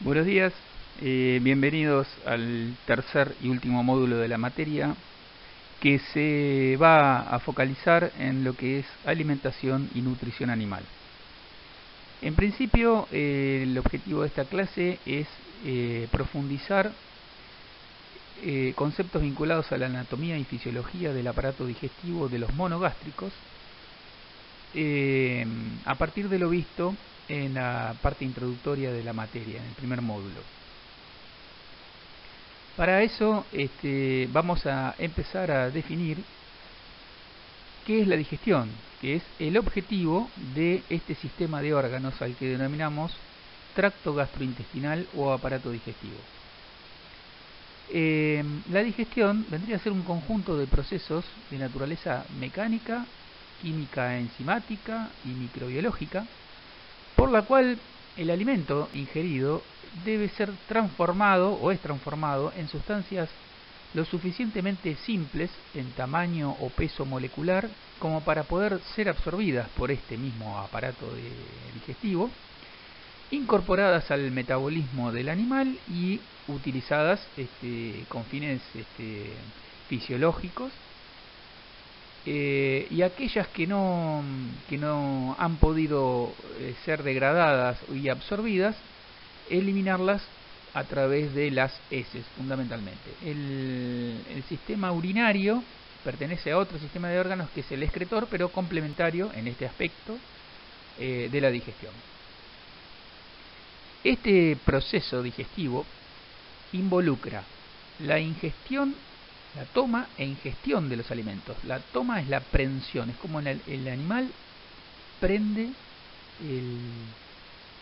Buenos días, bienvenidos al tercer y último módulo de la materia que se va a focalizar en lo que es alimentación y nutrición animal. En principio, el objetivo de esta clase es profundizar conceptos vinculados a la anatomía y fisiología del aparato digestivo de los monogástricos a partir de lo visto en la parte introductoria de la materia, en el primer módulo. Para eso vamos a empezar a definir qué es la digestión, que es el objetivo de este sistema de órganos al que denominamos tracto gastrointestinal o aparato digestivo. La digestión vendría a ser un conjunto de procesos de naturaleza mecánica, química enzimática y microbiológica, por la cual el alimento ingerido debe ser transformado o es transformado en sustancias lo suficientemente simples en tamaño o peso molecular como para poder ser absorbidas por este mismo aparato digestivo, incorporadas al metabolismo del animal y utilizadas con fines fisiológicos, y aquellas que no han podido ser degradadas y absorbidas, eliminarlas a través de las heces, fundamentalmente. El sistema urinario pertenece a otro sistema de órganos que es el excretor, pero complementario en este aspecto de la digestión. Este proceso digestivo involucra la ingestión, la toma e ingestión de los alimentos. La toma es la prensión, es como el animal prende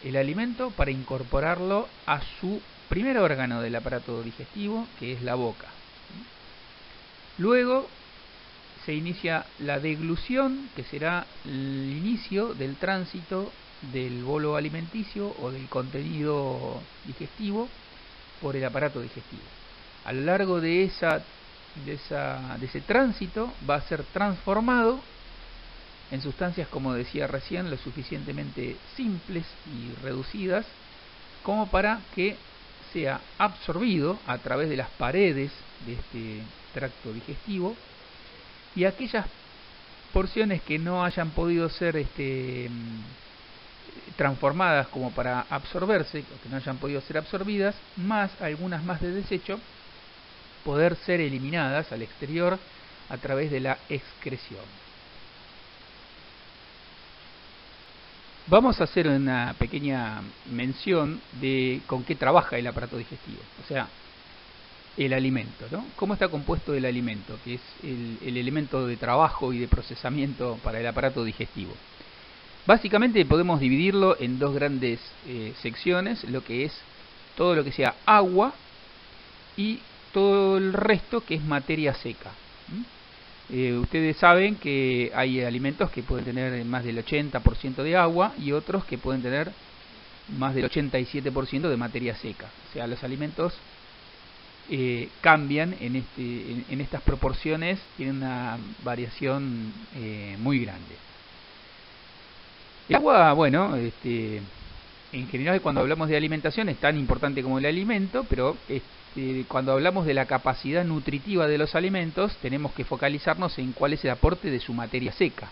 el alimento para incorporarlo a su primer órgano del aparato digestivo, que es la boca. Luego se inicia la deglución, que será el inicio del tránsito del bolo alimenticio o del contenido digestivo por el aparato digestivo. A lo largo de ese tránsito va a ser transformado en sustancias, como decía recién, lo suficientemente simples y reducidas como para que sea absorbido a través de las paredes de este tracto digestivo, y aquellas porciones que no hayan podido ser transformadas como para absorberse, o que no hayan podido ser absorbidas, más algunas más de desecho, poder ser eliminadas al exterior a través de la excreción. Vamos a hacer una pequeña mención de con qué trabaja el aparato digestivo, o sea, el alimento, ¿no? ¿Cómo está compuesto el alimento? Que es el elemento de trabajo y de procesamiento para el aparato digestivo. Básicamente podemos dividirlo en dos grandes secciones, lo que es todo lo que sea agua y todo el resto que es materia seca. Ustedes saben que hay alimentos que pueden tener más del 80% de agua y otros que pueden tener más del 87% de materia seca. O sea, los alimentos cambian en estas proporciones, tienen una variación muy grande. El agua, bueno, en general cuando hablamos de alimentación es tan importante como el alimento, pero cuando hablamos de la capacidad nutritiva de los alimentos tenemos que focalizarnos en cuál es el aporte de su materia seca.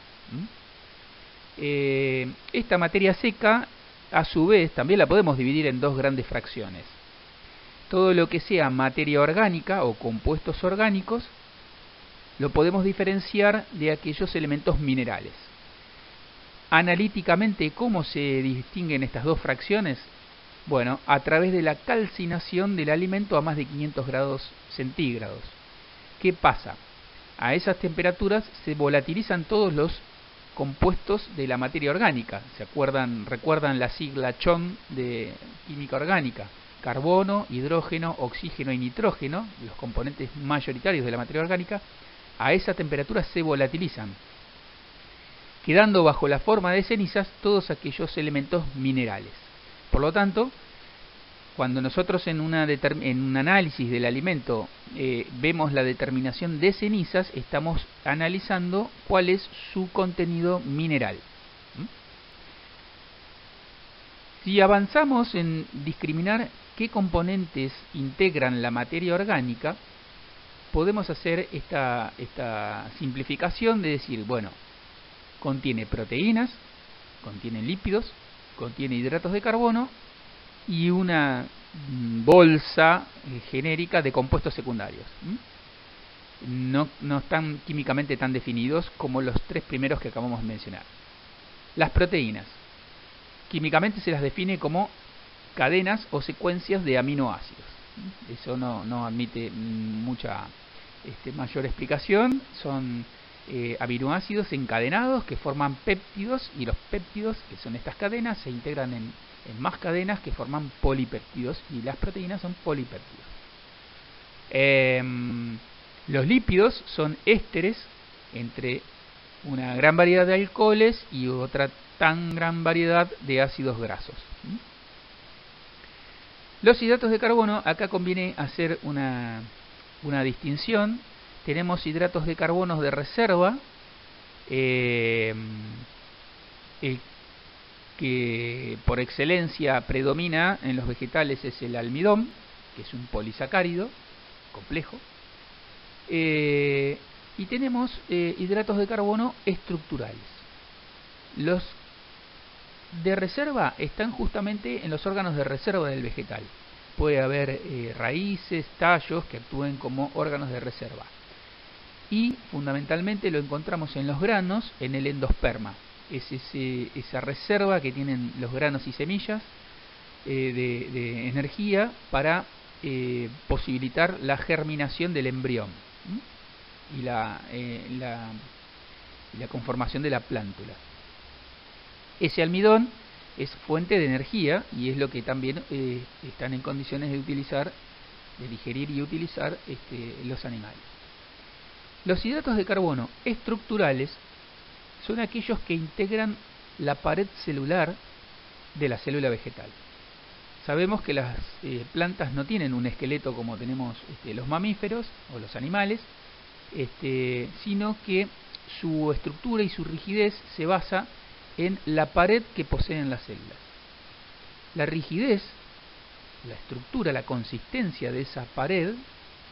Esta materia seca, a su vez, también la podemos dividir en dos grandes fracciones. Todo lo que sea materia orgánica o compuestos orgánicos lo podemos diferenciar de aquellos elementos minerales. Analíticamente, ¿cómo se distinguen estas dos fracciones? Bueno, a través de la calcinación del alimento a más de 500 grados centígrados. ¿Qué pasa? A esas temperaturas se volatilizan todos los compuestos de la materia orgánica. ¿Recuerdan la sigla CHON de química orgánica? Carbono, hidrógeno, oxígeno y nitrógeno, los componentes mayoritarios de la materia orgánica, a esa temperatura se volatilizan, quedando bajo la forma de cenizas todos aquellos elementos minerales. Por lo tanto, cuando nosotros en un análisis del alimento vemos la determinación de cenizas, estamos analizando cuál es su contenido mineral. Si avanzamos en discriminar qué componentes integran la materia orgánica, podemos hacer esta simplificación de decir, bueno, contiene proteínas, contiene lípidos, contiene hidratos de carbono y una bolsa genérica de compuestos secundarios. No están químicamente tan definidos como los tres primeros que acabamos de mencionar. Las proteínas. Químicamente se las define como cadenas o secuencias de aminoácidos. Eso no admite mucha mayor explicación. Son aminoácidos encadenados que forman péptidos, y los péptidos, que son estas cadenas, se integran en más cadenas que forman polipéptidos, y las proteínas son polipéptidos. Los lípidos son ésteres entre una gran variedad de alcoholes y otra tan gran variedad de ácidos grasos. Los hidratos de carbono, acá conviene hacer una distinción. Tenemos hidratos de carbono de reserva, el que por excelencia predomina en los vegetales es el almidón, que es un polisacárido complejo, y tenemos hidratos de carbono estructurales. Los de reserva están justamente en los órganos de reserva del vegetal. Puede haber raíces, tallos que actúen como órganos de reserva. Y fundamentalmente lo encontramos en los granos, en el endosperma. Es esa reserva que tienen los granos y semillas de energía para posibilitar la germinación del embrión y la conformación de la plántula. Ese almidón es fuente de energía y es lo que también están en condiciones de utilizar, de digerir y utilizar los animales. Los hidratos de carbono estructurales son aquellos que integran la pared celular de la célula vegetal. Sabemos que las plantas no tienen un esqueleto como tenemos los mamíferos o los animales, sino que su estructura y su rigidez se basa en la pared que poseen las células. La rigidez, la estructura, la consistencia de esa pared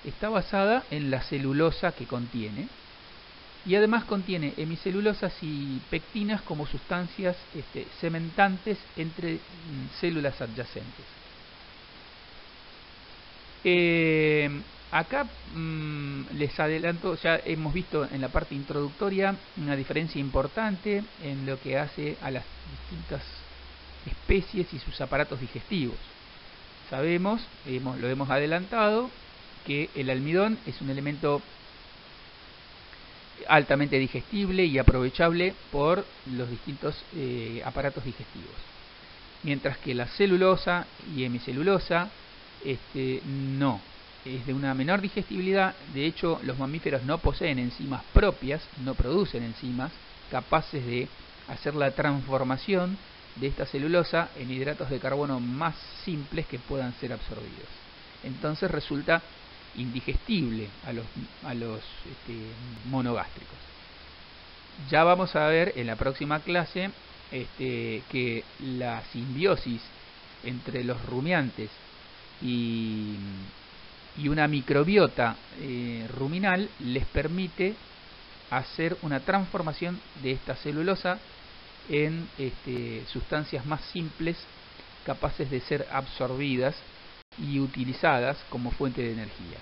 está basada en la celulosa que contiene, y además contiene hemicelulosas y pectinas como sustancias cementantes entre células adyacentes. Acá les adelanto, ya hemos visto en la parte introductoria una diferencia importante en lo que hace a las distintas especies y sus aparatos digestivos. Sabemos, lo hemos adelantado, que el almidón es un elemento altamente digestible y aprovechable por los distintos aparatos digestivos, mientras que la celulosa y hemicelulosa no, es de una menor digestibilidad. De hecho, los mamíferos no poseen enzimas propias, no producen enzimas capaces de hacer la transformación de esta celulosa en hidratos de carbono más simples que puedan ser absorbidos. Entonces resulta indigestible a los monogástricos. Ya vamos a ver en la próxima clase que la simbiosis entre los rumiantes y una microbiota ruminal les permite hacer una transformación de esta celulosa en sustancias más simples capaces de ser absorbidas y utilizadas como fuente de energía.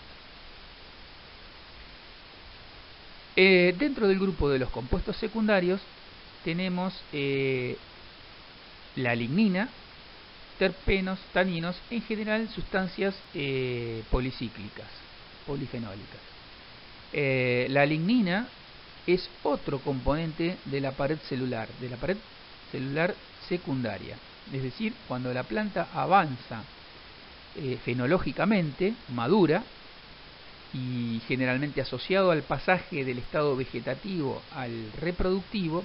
Dentro del grupo de los compuestos secundarios tenemos la lignina, terpenos, taninos, en general sustancias policíclicas, polifenólicas. La lignina es otro componente de la pared celular secundaria. Es decir, cuando la planta avanza fenológicamente, madura, y generalmente asociado al pasaje del estado vegetativo al reproductivo,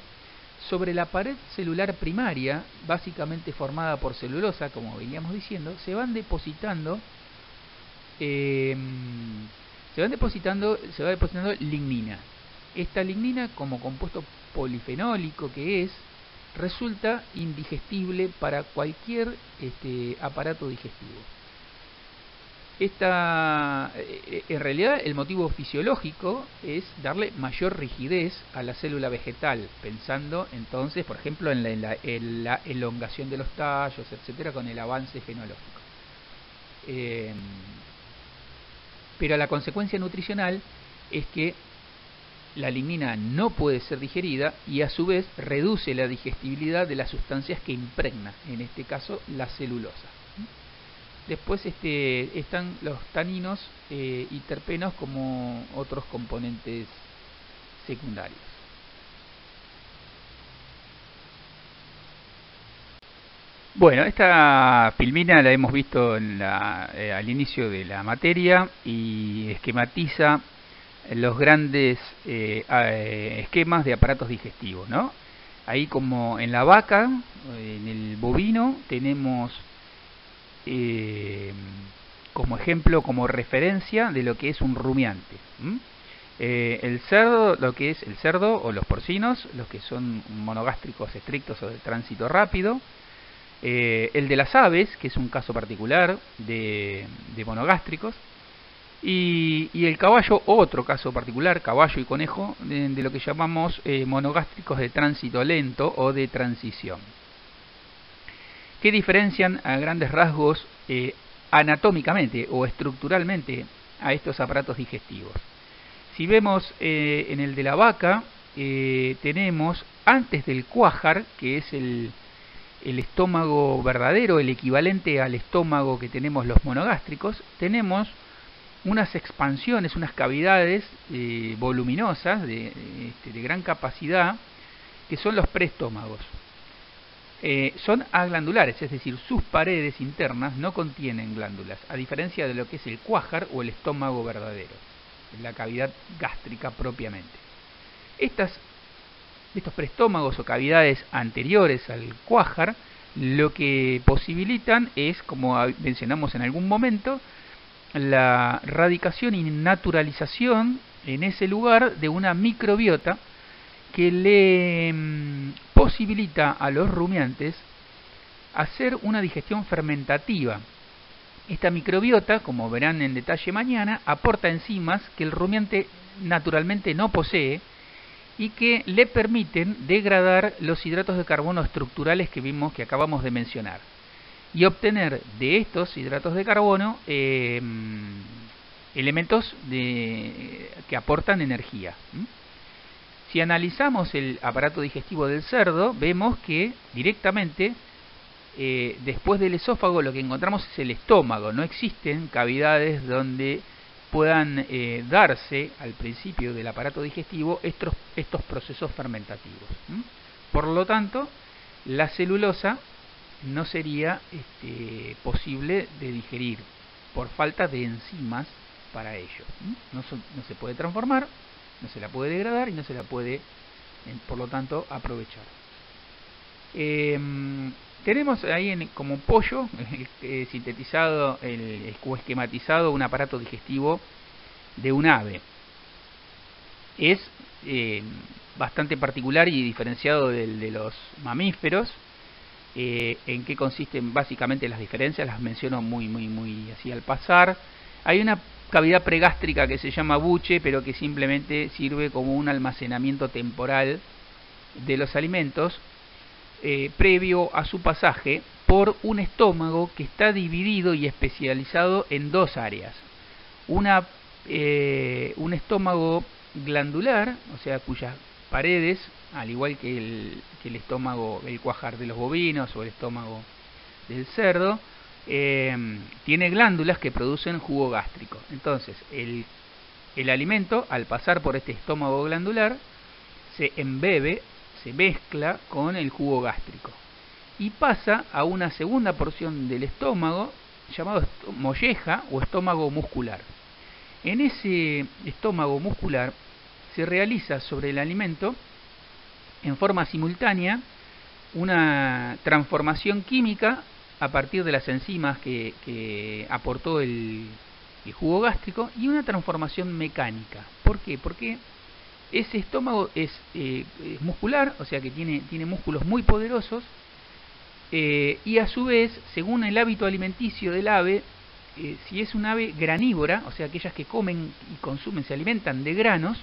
sobre la pared celular primaria, básicamente formada por celulosa, como veníamos diciendo, se va depositando lignina. Esta lignina, como compuesto polifenólico que es, resulta indigestible para cualquier aparato digestivo. En realidad el motivo fisiológico es darle mayor rigidez a la célula vegetal, pensando entonces, por ejemplo, en la elongación de los tallos, etcétera, con el avance fenológico. Pero la consecuencia nutricional es que la lignina no puede ser digerida y a su vez reduce la digestibilidad de las sustancias que impregna, en este caso la celulosa. Después están los taninos y terpenos como otros componentes secundarios. Bueno, esta filmina la hemos visto al inicio de la materia y esquematiza los grandes esquemas de aparatos digestivos, ¿no? Ahí, como en la vaca, en el bovino, tenemos como ejemplo, como referencia de lo que es un rumiante. El cerdo, lo que es el cerdo o los porcinos, los que son monogástricos estrictos o de tránsito rápido. El de las aves, que es un caso particular de monogástricos. Y el caballo, otro caso particular, caballo y conejo, de lo que llamamos monogástricos de tránsito lento o de transición. ¿Qué diferencian a grandes rasgos anatómicamente o estructuralmente a estos aparatos digestivos? Si vemos en el de la vaca, tenemos antes del cuájar, que es el estómago verdadero, el equivalente al estómago que tenemos los monogástricos, tenemos unas expansiones, unas cavidades voluminosas de gran capacidad, que son los preestómagos. Son aglandulares, es decir, sus paredes internas no contienen glándulas, a diferencia de lo que es el cuájar o el estómago verdadero, la cavidad gástrica propiamente. Estos preestómagos o cavidades anteriores al cuájar lo que posibilitan es, como mencionamos en algún momento, la radicación y naturalización en ese lugar de una microbiota que le posibilita a los rumiantes hacer una digestión fermentativa. Esta microbiota, como verán en detalle mañana, aporta enzimas que el rumiante naturalmente no posee y que le permiten degradar los hidratos de carbono estructurales que acabamos de mencionar, y obtener de estos hidratos de carbono elementos que aportan energía. Si analizamos el aparato digestivo del cerdo, vemos que directamente después del esófago lo que encontramos es el estómago. No existen cavidades donde puedan darse al principio del aparato digestivo estos procesos fermentativos. Por lo tanto, la celulosa no sería posible de digerir por falta de enzimas para ello. No se puede transformar, no se la puede degradar y no se la puede, por lo tanto, aprovechar. Tenemos ahí como pollo sintetizado o esquematizado un aparato digestivo de un ave. Es bastante particular y diferenciado del de los mamíferos. ¿En qué consisten básicamente las diferencias? Las menciono muy así al pasar. Hay una cavidad pregástrica que se llama buche, pero que simplemente sirve como un almacenamiento temporal de los alimentos previo a su pasaje por un estómago que está dividido y especializado en dos áreas. Un estómago glandular, o sea, cuyas paredes, al igual que el estómago, el cuajar de los bovinos o el estómago del cerdo, tiene glándulas que producen jugo gástrico. Entonces, el alimento, al pasar por este estómago glandular, se embebe, se mezcla con el jugo gástrico y pasa a una segunda porción del estómago llamado molleja o estómago muscular. En ese estómago muscular se realiza sobre el alimento en forma simultánea una transformación química a partir de las enzimas que aportó el jugo gástrico y una transformación mecánica. ¿Por qué? Porque Ese estómago es muscular, o sea que tiene músculos muy poderosos, y a su vez, según el hábito alimenticio del ave, si es un ave granívora, o sea aquellas que comen y consumen, se alimentan de granos,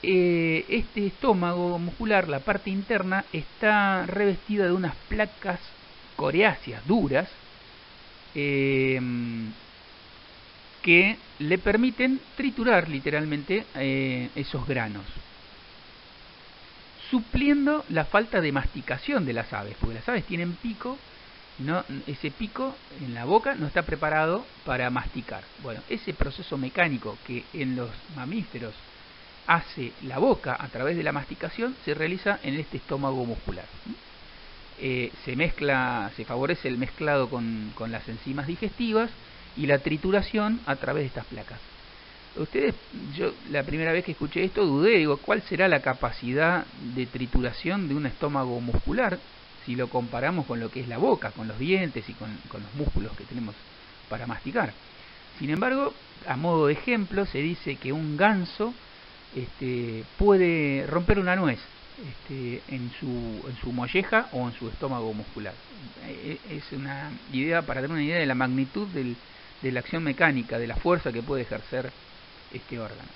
este estómago muscular, la parte interna, está revestida de unas placas coriáceas duras, que le permiten triturar literalmente esos granos, supliendo la falta de masticación de las aves, porque las aves tienen pico, ese pico en la boca no está preparado para masticar. Bueno, ese proceso mecánico que en los mamíferos hace la boca a través de la masticación se realiza en este estómago muscular. Se favorece el mezclado con las enzimas digestivas y la trituración a través de estas placas. Yo la primera vez que escuché esto dudé, digo, ¿cuál será la capacidad de trituración de un estómago muscular si lo comparamos con lo que es la boca, con los dientes y con los músculos que tenemos para masticar? Sin embargo, a modo de ejemplo, se dice que un ganso puede romper una nuez en su molleja o en su estómago muscular. Es una idea para tener una idea de la magnitud de la acción mecánica, de la fuerza que puede ejercer este órgano.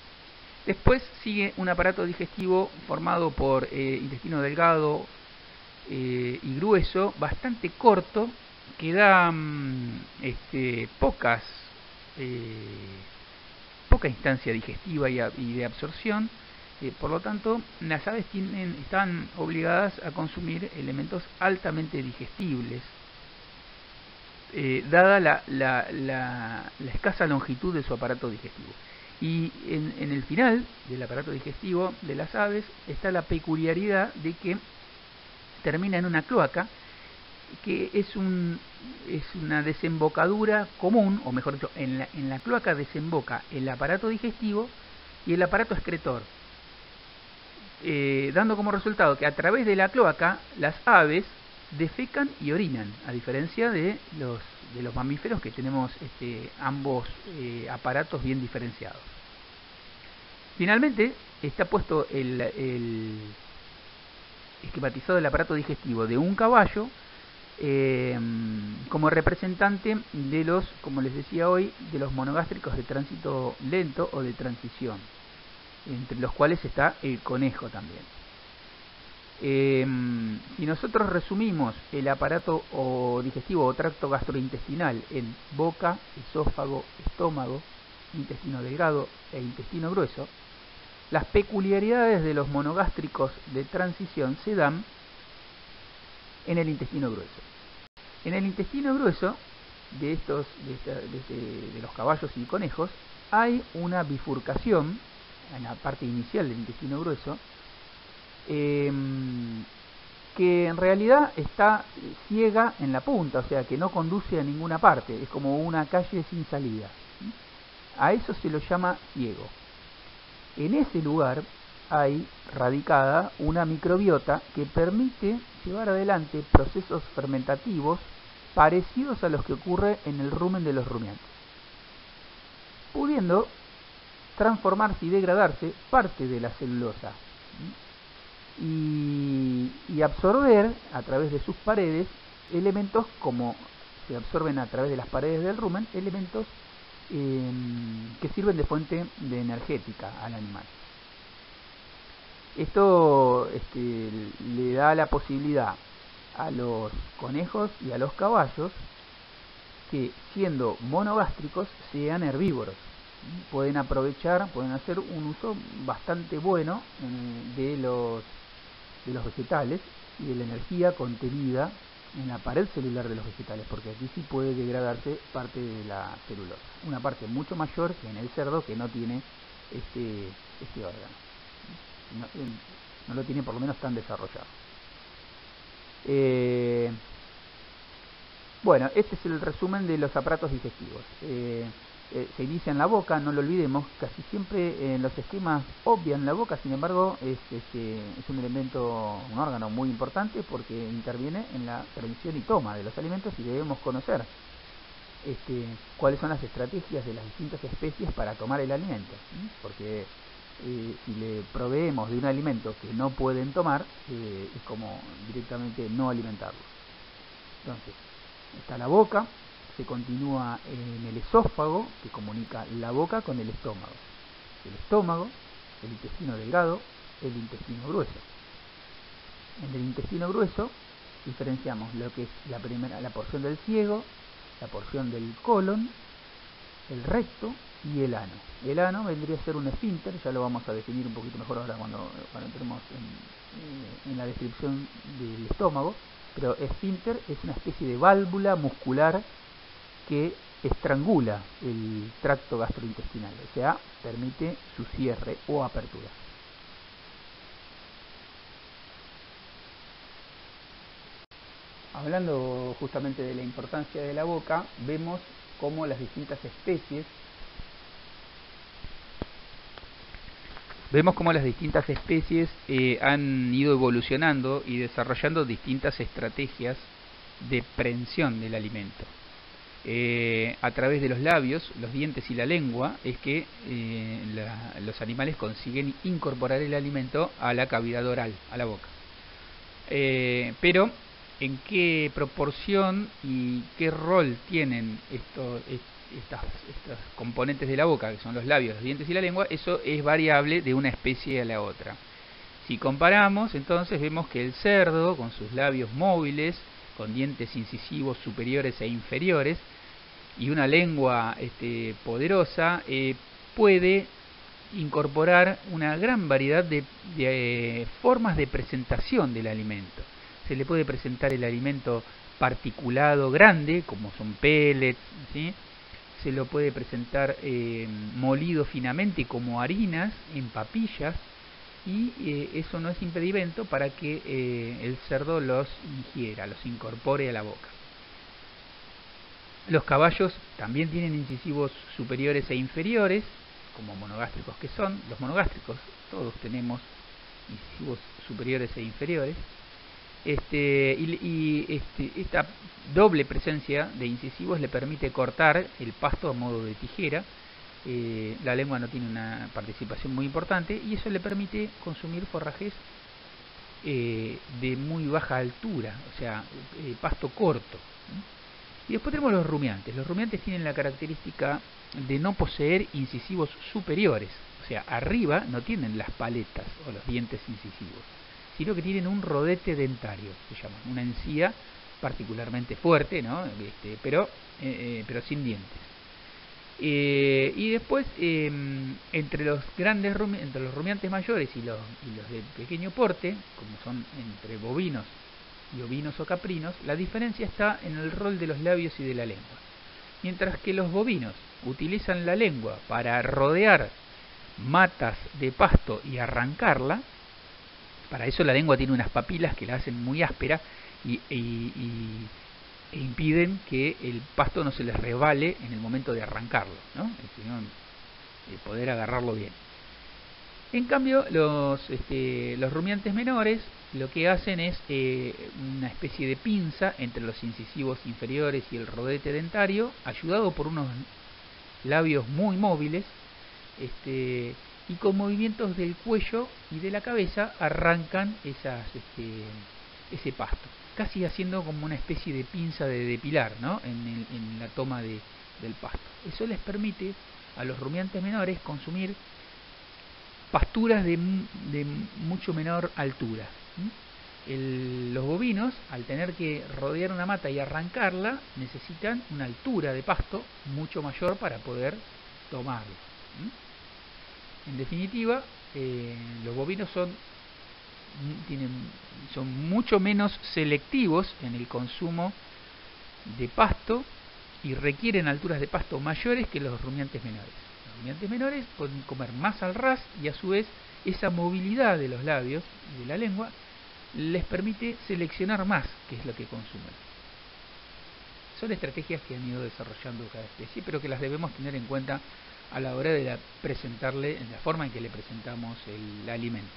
Después sigue un aparato digestivo formado por intestino delgado y grueso, bastante corto, que da poca instancia digestiva y de absorción. Por lo tanto, las aves están obligadas a consumir elementos altamente digestibles, dada la escasa longitud de su aparato digestivo. Y en el final del aparato digestivo de las aves está la peculiaridad de que termina en una cloaca, que es una desembocadura común, o mejor dicho, en la cloaca desemboca el aparato digestivo y el aparato excretor, dando como resultado que a través de la cloaca las aves defecan y orinan, a diferencia de los mamíferos, que tenemos ambos aparatos bien diferenciados. Finalmente está puesto esquematizado el aparato digestivo de un caballo como representante de los, como les decía hoy, de los monogástricos de tránsito lento o de transición, entre los cuales está el conejo también. Si nosotros resumimos el aparato digestivo o tracto gastrointestinal en boca, esófago, estómago, intestino delgado e intestino grueso, las peculiaridades de los monogástricos de transición se dan en el intestino grueso. En el intestino grueso de los caballos y conejos hay una bifurcación en la parte inicial del intestino grueso, que en realidad está ciega en la punta, o sea que no conduce a ninguna parte, es como una calle sin salida. A eso se lo llama ciego. En ese lugar hay radicada una microbiota que permite llevar adelante procesos fermentativos parecidos a los que ocurre en el rumen de los rumiantes, pudiendo transformarse y degradarse parte de la celulosa y absorber a través de sus paredes elementos, como se absorben a través de las paredes del rumen, elementos que sirven de fuente de energética al animal. Esto le da la posibilidad a los conejos y a los caballos que, siendo monogástricos, sean herbívoros. Pueden hacer un uso bastante bueno de los vegetales y de la energía contenida en la pared celular de los vegetales, porque aquí sí puede degradarse parte de la celulosa, una parte mucho mayor que en el cerdo, que no tiene este órgano, no lo tiene por lo menos tan desarrollado. Bueno, este es el resumen de los aparatos digestivos. Se inicia en la boca, no lo olvidemos, casi siempre en los esquemas obvian la boca, sin embargo es un elemento, un órgano muy importante, porque interviene en la prevención y toma de los alimentos, y debemos conocer cuáles son las estrategias de las distintas especies para tomar el alimento, porque si le proveemos de un alimento que no pueden tomar, es como directamente no alimentarlos. Entonces, está la boca, se continúa en el esófago, que comunica la boca con el estómago. El estómago, el intestino delgado, el intestino grueso. En el intestino grueso diferenciamos lo que es la porción del ciego, la porción del colon, el recto y el ano. El ano vendría a ser un esfínter, ya lo vamos a definir un poquito mejor ahora cuando entremos en la descripción del estómago, pero esfínter es una especie de válvula muscular que estrangula el tracto gastrointestinal, o sea, permite su cierre o apertura. Hablando justamente de la importancia de la boca, vemos cómo las distintas especies han ido evolucionando y desarrollando distintas estrategias de prensión del alimento. A través de los labios, los dientes y la lengua es que los animales consiguen incorporar el alimento a la cavidad oral, a la boca. Pero en qué proporción y qué rol tienen estos componentes de la boca, que son los labios, los dientes y la lengua, eso es variable de una especie a la otra. Si comparamos, entonces vemos que el cerdo, con sus labios móviles, con dientes incisivos superiores e inferiores, y una lengua poderosa, puede incorporar una gran variedad de formas de presentación del alimento. Se le puede presentar el alimento particulado grande, como son pellets, ¿sí? Se lo puede presentar molido finamente como harinas en papillas, y eso no es impedimento para que el cerdo los ingiera, los incorpore a la boca. Los caballos también tienen incisivos superiores e inferiores, como monogástricos que son. Los monogástricos, todos tenemos incisivos superiores e inferiores. Esta doble presencia de incisivos le permite cortar el pasto a modo de tijera. La lengua no tiene una participación muy importante, y eso le permite consumir forrajes de muy baja altura, o sea, pasto corto. Y después tenemos los rumiantes. Los rumiantes tienen la característica de no poseer incisivos superiores, o sea, arriba no tienen las paletas o los dientes incisivos, sino que tienen un rodete dentario, se llama, una encía particularmente fuerte, ¿no? Pero sin dientes. Y después, entre los rumiantes mayores y los de pequeño porte, como son entre bovinos y ovinos o caprinos, la diferencia está en el rol de los labios y de la lengua. Mientras que los bovinos utilizan la lengua para rodear matas de pasto y arrancarla, para eso la lengua tiene unas papilas que la hacen muy áspera e impiden que el pasto no se les resbale en el momento de arrancarlo, ¿no? Sino poder agarrarlo bien. En cambio, los rumiantes menores lo que hacen es una especie de pinza entre los incisivos inferiores y el rodete dentario, ayudado por unos labios muy móviles, y con movimientos del cuello y de la cabeza arrancan ese pasto, casi haciendo como una especie de pinza de depilar, ¿no? en la toma del pasto. Eso les permite a los rumiantes menores consumir pasturas de mucho menor altura. Los bovinos, al tener que rodear una mata y arrancarla, necesitan una altura de pasto mucho mayor para poder tomarlo. En definitiva, los bovinos son mucho menos selectivos en el consumo de pasto y requieren alturas de pasto mayores que los rumiantes menores. Los rumiantes menores pueden comer más al ras, y a su vez esa movilidad de los labios y de la lengua les permite seleccionar más qué es lo que consumen. Son estrategias que han ido desarrollando cada especie, pero que las debemos tener en cuenta a la hora de presentarle, en la forma en que le presentamos el alimento.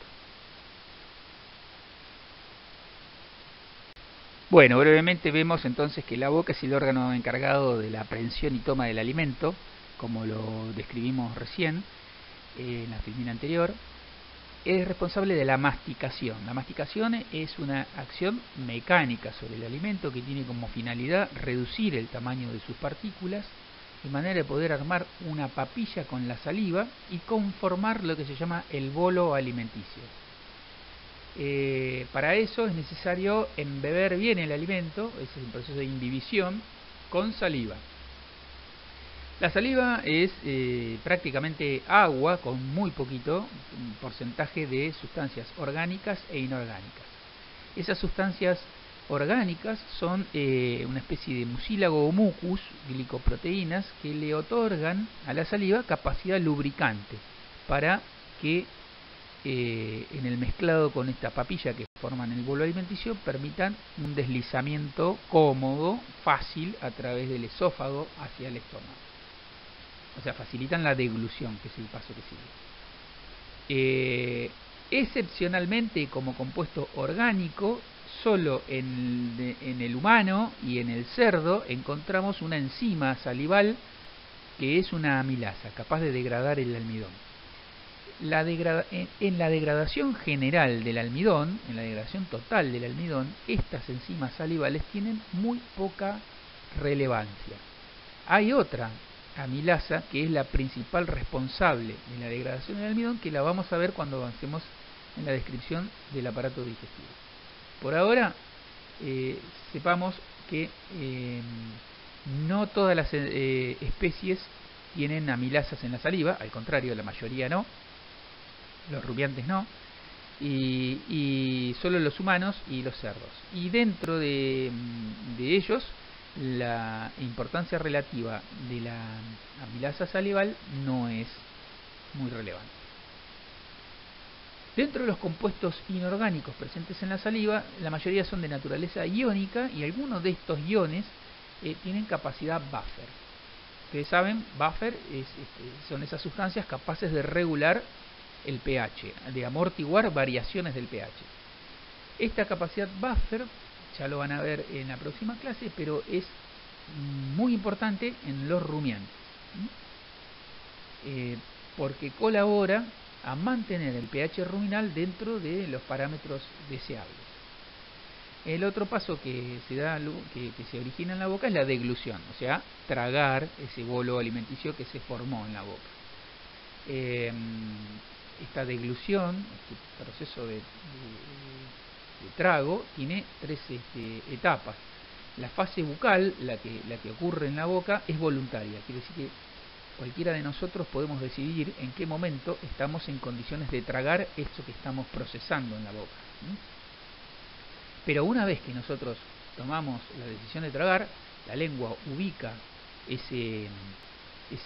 Bueno, brevemente vemos entonces que la boca es el órgano encargado de la aprehensión y toma del alimento, como lo describimos recién, en la filmina anterior, es responsable de la masticación. La masticación es una acción mecánica sobre el alimento que tiene como finalidad reducir el tamaño de sus partículas de manera de poder armar una papilla con la saliva y conformar lo que se llama el bolo alimenticio. Para eso es necesario embeber bien el alimento, ese es el proceso de imbibición, con saliva. La saliva es prácticamente agua con muy poquito porcentaje de sustancias orgánicas e inorgánicas. Esas sustancias orgánicas son una especie de mucílago o mucus, glicoproteínas, que le otorgan a la saliva capacidad lubricante para que en el mezclado con esta papilla que forman el bolo alimenticio permitan un deslizamiento cómodo, fácil, a través del esófago hacia el estómago. O sea, facilitan la deglución, que es el paso que sigue. Excepcionalmente, como compuesto orgánico, solo en el humano y en el cerdo encontramos una enzima salival que es una amilasa, capaz de degradar el almidón. En la degradación general del almidón, en la degradación total del almidón, estas enzimas salivales tienen muy poca relevancia. Hay otra amilasa que es la principal responsable de la degradación del almidón, que la vamos a ver cuando avancemos en la descripción del aparato digestivo. Por ahora, sepamos que no todas las especies tienen amilasas en la saliva, al contrario, la mayoría no, los rumiantes no, y solo los humanos y los cerdos. Y dentro de ellos, la importancia relativa de la amilasa salival no es muy relevante. Dentro de los compuestos inorgánicos presentes en la saliva, la mayoría son de naturaleza iónica y algunos de estos iones tienen capacidad buffer. Ustedes saben, buffer son esas sustancias capaces de regular el pH, de amortiguar variaciones del pH. Esta capacidad buffer, ya lo van a ver en la próxima clase, pero es muy importante en los rumiantes, porque colabora a mantener el pH ruminal dentro de los parámetros deseables. El otro paso que se da, que se origina en la boca, es la deglución, o sea, tragar ese bolo alimenticio que se formó en la boca. Esta deglución, este proceso de trago, tiene tres etapas. La fase bucal, la que ocurre en la boca, es voluntaria, quiere decir que cualquiera de nosotros podemos decidir en qué momento estamos en condiciones de tragar esto que estamos procesando en la boca. Pero una vez que nosotros tomamos la decisión de tragar, la lengua ubica ese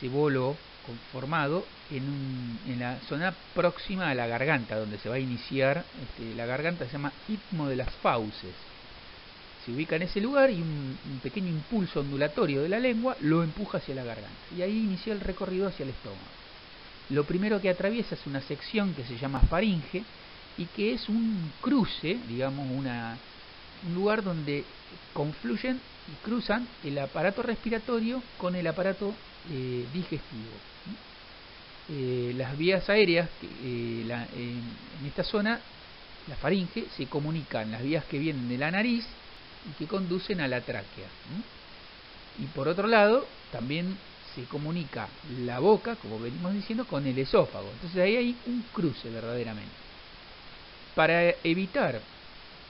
bolo conformado en la zona próxima a la garganta, donde se va a iniciar la garganta, se llama istmo de las fauces. Se ubica en ese lugar y un pequeño impulso ondulatorio de la lengua lo empuja hacia la garganta. Y ahí inicia el recorrido hacia el estómago. Lo primero que atraviesa es una sección que se llama faringe y que es un cruce, digamos, un lugar donde confluyen y cruzan el aparato respiratorio con el aparato digestivo. Las vías aéreas en esta zona, la faringe, se comunican las vías que vienen de la nariz y que conducen a la tráquea. Y por otro lado, también se comunica la boca, como venimos diciendo, con el esófago. Entonces ahí hay un cruce verdaderamente. Para evitar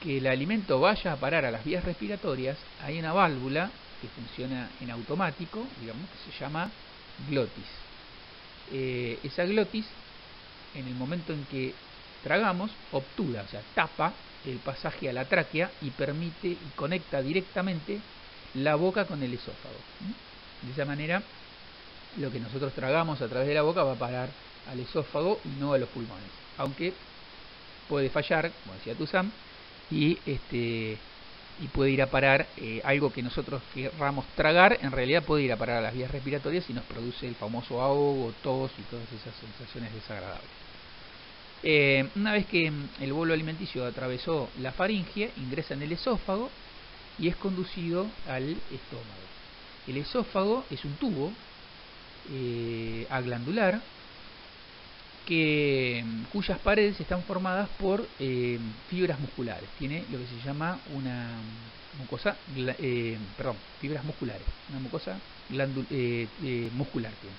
que el alimento vaya a parar a las vías respiratorias, hay una válvula que funciona en automático, digamos, que se llama glotis. Esa glotis, en el momento en que tragamos, obtura, o sea, tapa el pasaje a la tráquea y permite y conecta directamente la boca con el esófago. De esa manera, lo que nosotros tragamos a través de la boca va a parar al esófago y no a los pulmones. Aunque puede fallar, como decía Tuzán, y puede ir a parar algo que nosotros querramos tragar, en realidad puede ir a parar a las vías respiratorias y nos produce el famoso ahogo, tos y todas esas sensaciones desagradables. Una vez que el bolo alimenticio atravesó la faringe, ingresa en el esófago y es conducido al estómago. El esófago es un tubo aglandular cuyas paredes están formadas por fibras musculares. Tiene lo que se llama una mucosa, fibras musculares, una mucosa muscular tiene.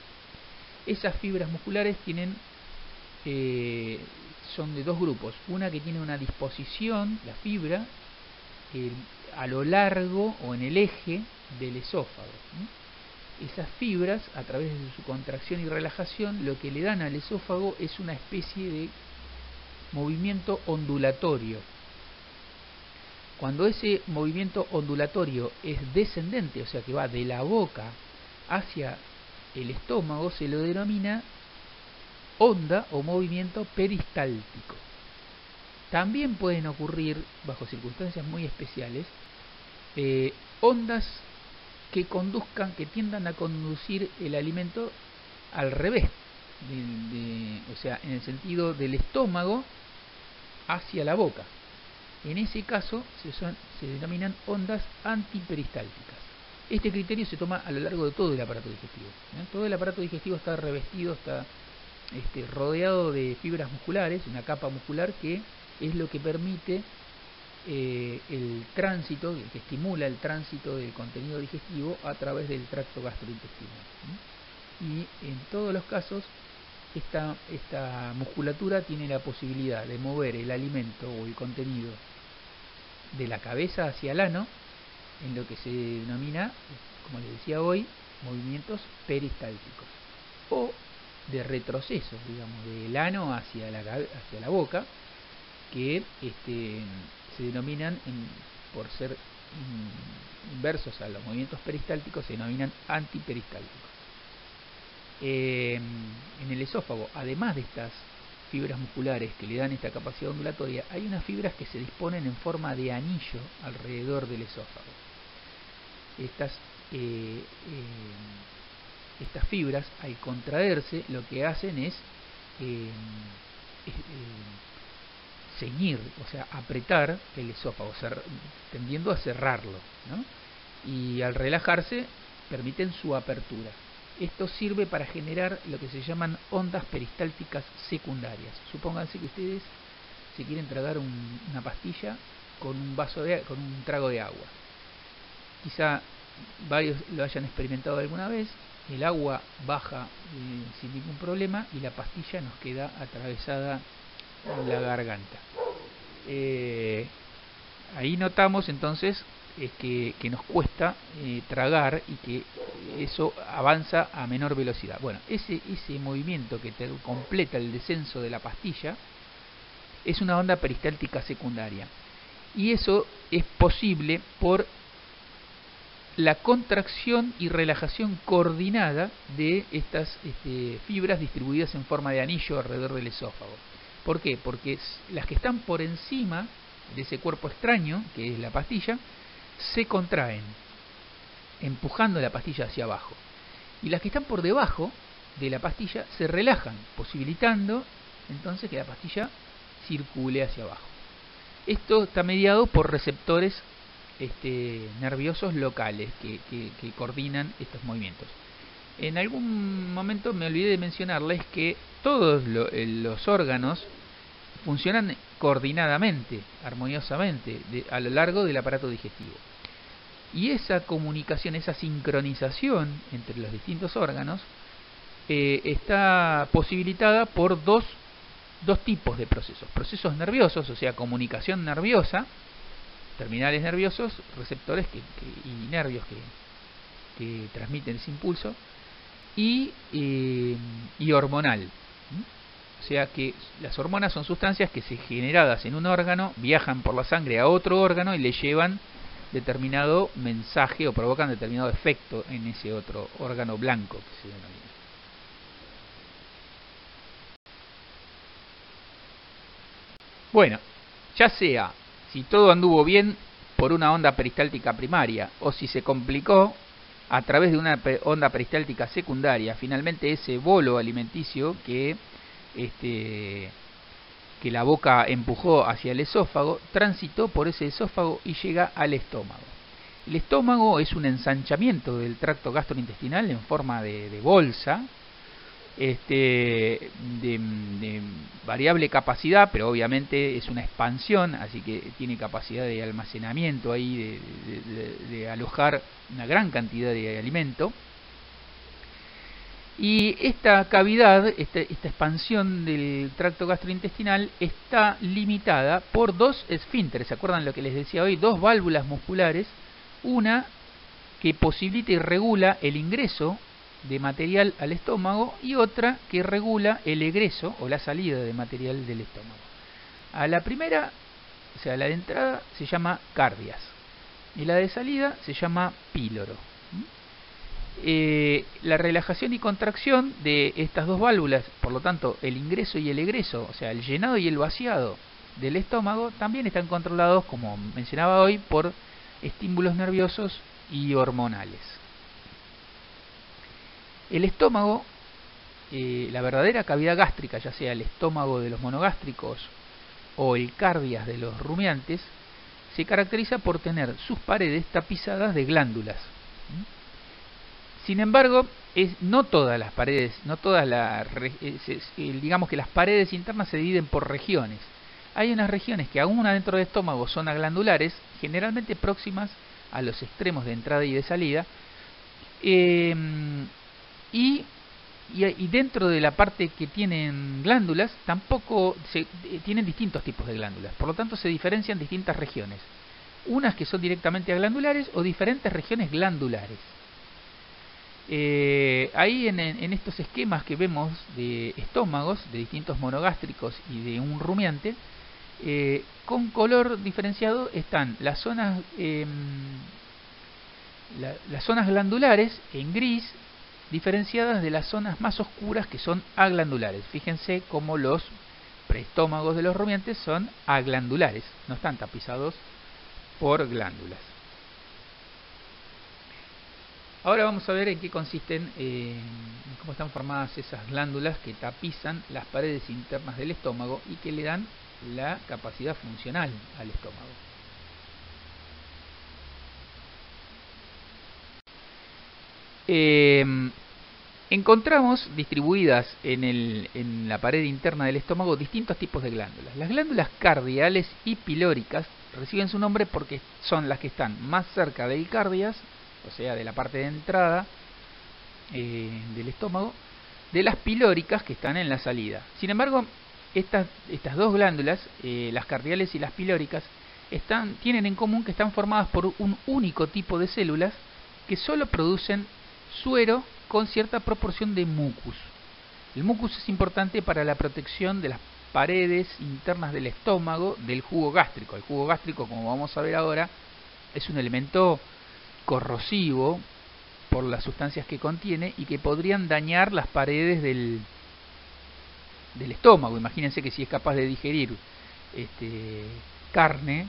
Esas fibras musculares tienen son de dos grupos, una que tiene una disposición, la fibra, a lo largo o en el eje del esófago. Esas fibras, a través de su contracción y relajación, lo que le dan al esófago es una especie de movimiento ondulatorio. Cuando ese movimiento ondulatorio es descendente, o sea que va de la boca hacia el estómago, se lo denomina onda o movimiento peristáltico. También pueden ocurrir, bajo circunstancias muy especiales, ondas que tiendan a conducir el alimento al revés, o sea, en el sentido del estómago hacia la boca. En ese caso se denominan ondas antiperistálticas. Este criterio se toma a lo largo de todo el aparato digestivo. Todo el aparato digestivo está revestido, está rodeado de fibras musculares, una capa muscular que es lo que permite el tránsito, que estimula el tránsito del contenido digestivo a través del tracto gastrointestinal. Y en todos los casos esta musculatura tiene la posibilidad de mover el alimento o el contenido de la cabeza hacia el ano, en lo que se denomina, como les decía hoy, movimientos peristálticos, o de retrocesos, digamos, del ano hacia la boca, que se denominan, por ser inversos a los movimientos peristálticos, se denominan antiperistálticos. En el esófago, además de estas fibras musculares que le dan esta capacidad ondulatoria, hay unas fibras que se disponen en forma de anillo alrededor del esófago. Estas fibras, al contraerse, lo que hacen es ceñir, o sea, apretar el esófago, tendiendo a cerrarlo, ¿no? Y al relajarse permiten su apertura. Esto sirve para generar lo que se llaman ondas peristálticas secundarias. Supónganse que ustedes se quieren tragar una pastilla con un trago de agua. Quizá varios lo hayan experimentado alguna vez. El agua baja sin ningún problema y la pastilla nos queda atravesada en la garganta. Ahí notamos entonces que nos cuesta tragar y que eso avanza a menor velocidad. Bueno, ese movimiento que te completa el descenso de la pastilla es una onda peristáltica secundaria, y eso es posible por la contracción y relajación coordinada de estas fibras distribuidas en forma de anillo alrededor del esófago. ¿Por qué? Porque las que están por encima de ese cuerpo extraño, que es la pastilla, se contraen, empujando la pastilla hacia abajo. Y las que están por debajo de la pastilla se relajan, posibilitando entonces que la pastilla circule hacia abajo. Esto está mediado por receptores nerviosos locales que coordinan estos movimientos. En algún momento me olvidé de mencionarles que todos los órganos funcionan coordinadamente, armoniosamente, a lo largo del aparato digestivo. Y esa comunicación, esa sincronización entre los distintos órganos está posibilitada por dos tipos de procesos. Procesos nerviosos, o sea, comunicación nerviosa, terminales nerviosos, receptores y nervios que transmiten ese impulso, y hormonal. O sea que las hormonas son sustancias que, generadas en un órgano, viajan por la sangre a otro órgano y le llevan determinado mensaje o provocan determinado efecto en ese otro órgano blanco que se denomina. Bueno, ya sea si todo anduvo bien por una onda peristáltica primaria o si se complicó a través de una onda peristáltica secundaria, finalmente ese bolo alimenticio que la boca empujó hacia el esófago, transitó por ese esófago y llega al estómago. El estómago es un ensanchamiento del tracto gastrointestinal en forma de bolsa, de variable capacidad, pero obviamente es una expansión, así que tiene capacidad de almacenamiento ahí, de alojar una gran cantidad de alimento. Y esta cavidad, esta expansión del tracto gastrointestinal está limitada por dos esfínteres. ¿Se acuerdan lo que les decía hoy? Dos válvulas musculares, una que posibilita y regula el ingreso de material al estómago y otra que regula el egreso o la salida de material del estómago. A la primera, o sea, la de entrada se llama cardias y la de salida se llama píloro. La relajación y contracción de estas dos válvulas, por lo tanto el ingreso y el egreso, o sea el llenado y el vaciado del estómago, también están controlados, como mencionaba hoy, por estímulos nerviosos y hormonales. El estómago, la verdadera cavidad gástrica, ya sea el estómago de los monogástricos o el cardias de los rumiantes, se caracteriza por tener sus paredes tapizadas de glándulas. Sin embargo, no todas las paredes, digamos que las paredes internas se dividen por regiones. Hay unas regiones que aún adentro del estómago son aglandulares, generalmente próximas a los extremos de entrada y de salida, y dentro de la parte que tienen glándulas, tampoco tienen distintos tipos de glándulas, por lo tanto se diferencian distintas regiones, unas que son directamente aglandulares o diferentes regiones glandulares. Ahí en estos esquemas que vemos de estómagos, de distintos monogástricos y de un rumiante, con color diferenciado están las zonas glandulares en gris, diferenciadas de las zonas más oscuras que son aglandulares. Fíjense cómo los preestómagos de los rumiantes son aglandulares, no están tapizados por glándulas. Ahora vamos a ver en qué consisten, cómo están formadas esas glándulas que tapizan las paredes internas del estómago y que le dan la capacidad funcional al estómago. Encontramos distribuidas en la pared interna del estómago distintos tipos de glándulas. Las glándulas cardiales y pilóricas reciben su nombre porque son las que están más cerca del cardias, o sea, de la parte de entrada del estómago, de las pilóricas que están en la salida. Sin embargo, estas dos glándulas, las cardiales y las pilóricas, tienen en común que están formadas por un único tipo de células que solo producen suero con cierta proporción de mucus. El mucus es importante para la protección de las paredes internas del estómago del jugo gástrico. El jugo gástrico, como vamos a ver ahora, es un elemento corrosivo por las sustancias que contiene y que podrían dañar las paredes del estómago. Imagínense que si es capaz de digerir carne,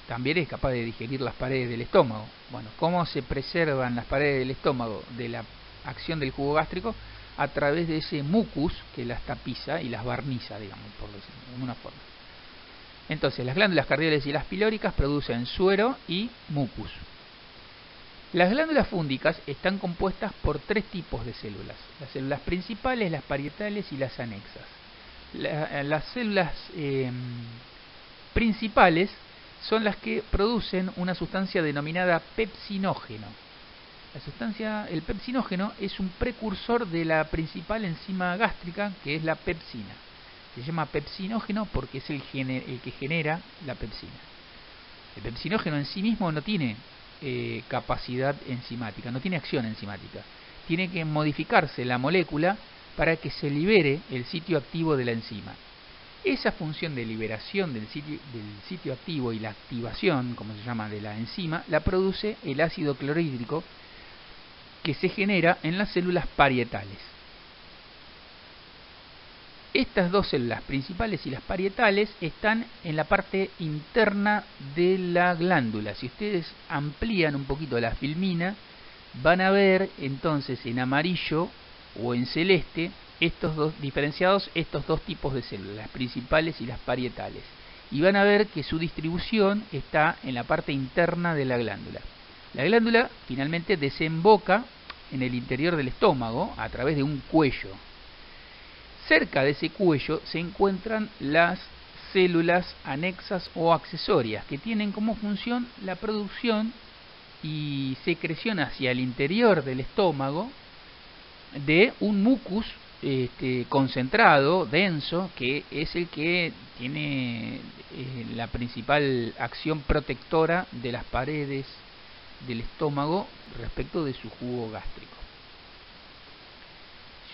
también es capaz de digerir las paredes del estómago. Bueno, ¿cómo se preservan las paredes del estómago de la acción del jugo gástrico? A través de ese mucus que las tapiza y las barniza, digamos, por decirlo de alguna forma. Entonces, las glándulas cardiales y las pilóricas producen suero y mucus. Las glándulas fúngicas están compuestas por tres tipos de células: las células principales, las parietales y las anexas. Las células principales son las que producen una sustancia denominada pepsinógeno. El pepsinógeno es un precursor de la principal enzima gástrica, que es la pepsina. Se llama pepsinógeno porque es el que genera la pepsina. El pepsinógeno en sí mismo no tiene capacidad enzimática, no tiene acción enzimática. Tiene que modificarse la molécula para que se libere el sitio activo de la enzima. Esa función de liberación del sitio activo y la activación, como se llama, de la enzima, la produce el ácido clorhídrico que se genera en las células parietales. Estas dos células principales y las parietales están en la parte interna de la glándula. Si ustedes amplían un poquito la filmina, van a ver entonces en amarillo o en celeste diferenciados estos dos tipos de células, las principales y las parietales. Y van a ver que su distribución está en la parte interna de la glándula. La glándula finalmente desemboca en el interior del estómago a través de un cuello. Cerca de ese cuello se encuentran las células anexas o accesorias, que tienen como función la producción y secreción hacia el interior del estómago de un mucus concentrado, denso, que es el que tiene la principal acción protectora de las paredes del estómago respecto de su jugo gástrico.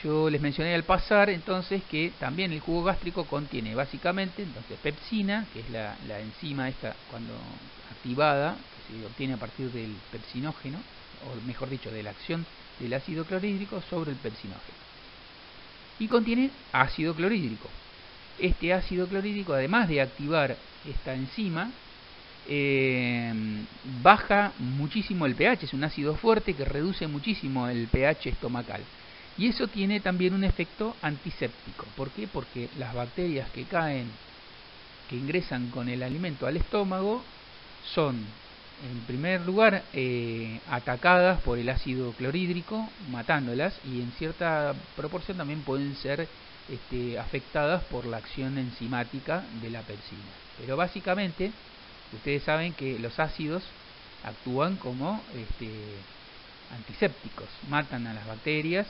Yo les mencioné al pasar entonces que también el jugo gástrico contiene básicamente entonces pepsina, que es la enzima esta cuando activada, que se obtiene a partir del pepsinógeno, o mejor dicho, de la acción del ácido clorhídrico sobre el pepsinógeno. Y contiene ácido clorhídrico. Este ácido clorhídrico, además de activar esta enzima, baja muchísimo el pH, es un ácido fuerte que reduce muchísimo el pH estomacal. Y eso tiene también un efecto antiséptico. ¿Por qué? Porque las bacterias que ingresan con el alimento al estómago, son, en primer lugar, atacadas por el ácido clorhídrico, matándolas, y en cierta proporción también pueden ser afectadas por la acción enzimática de la pepsina. Pero básicamente, ustedes saben que los ácidos actúan como antisépticos, matan a las bacterias,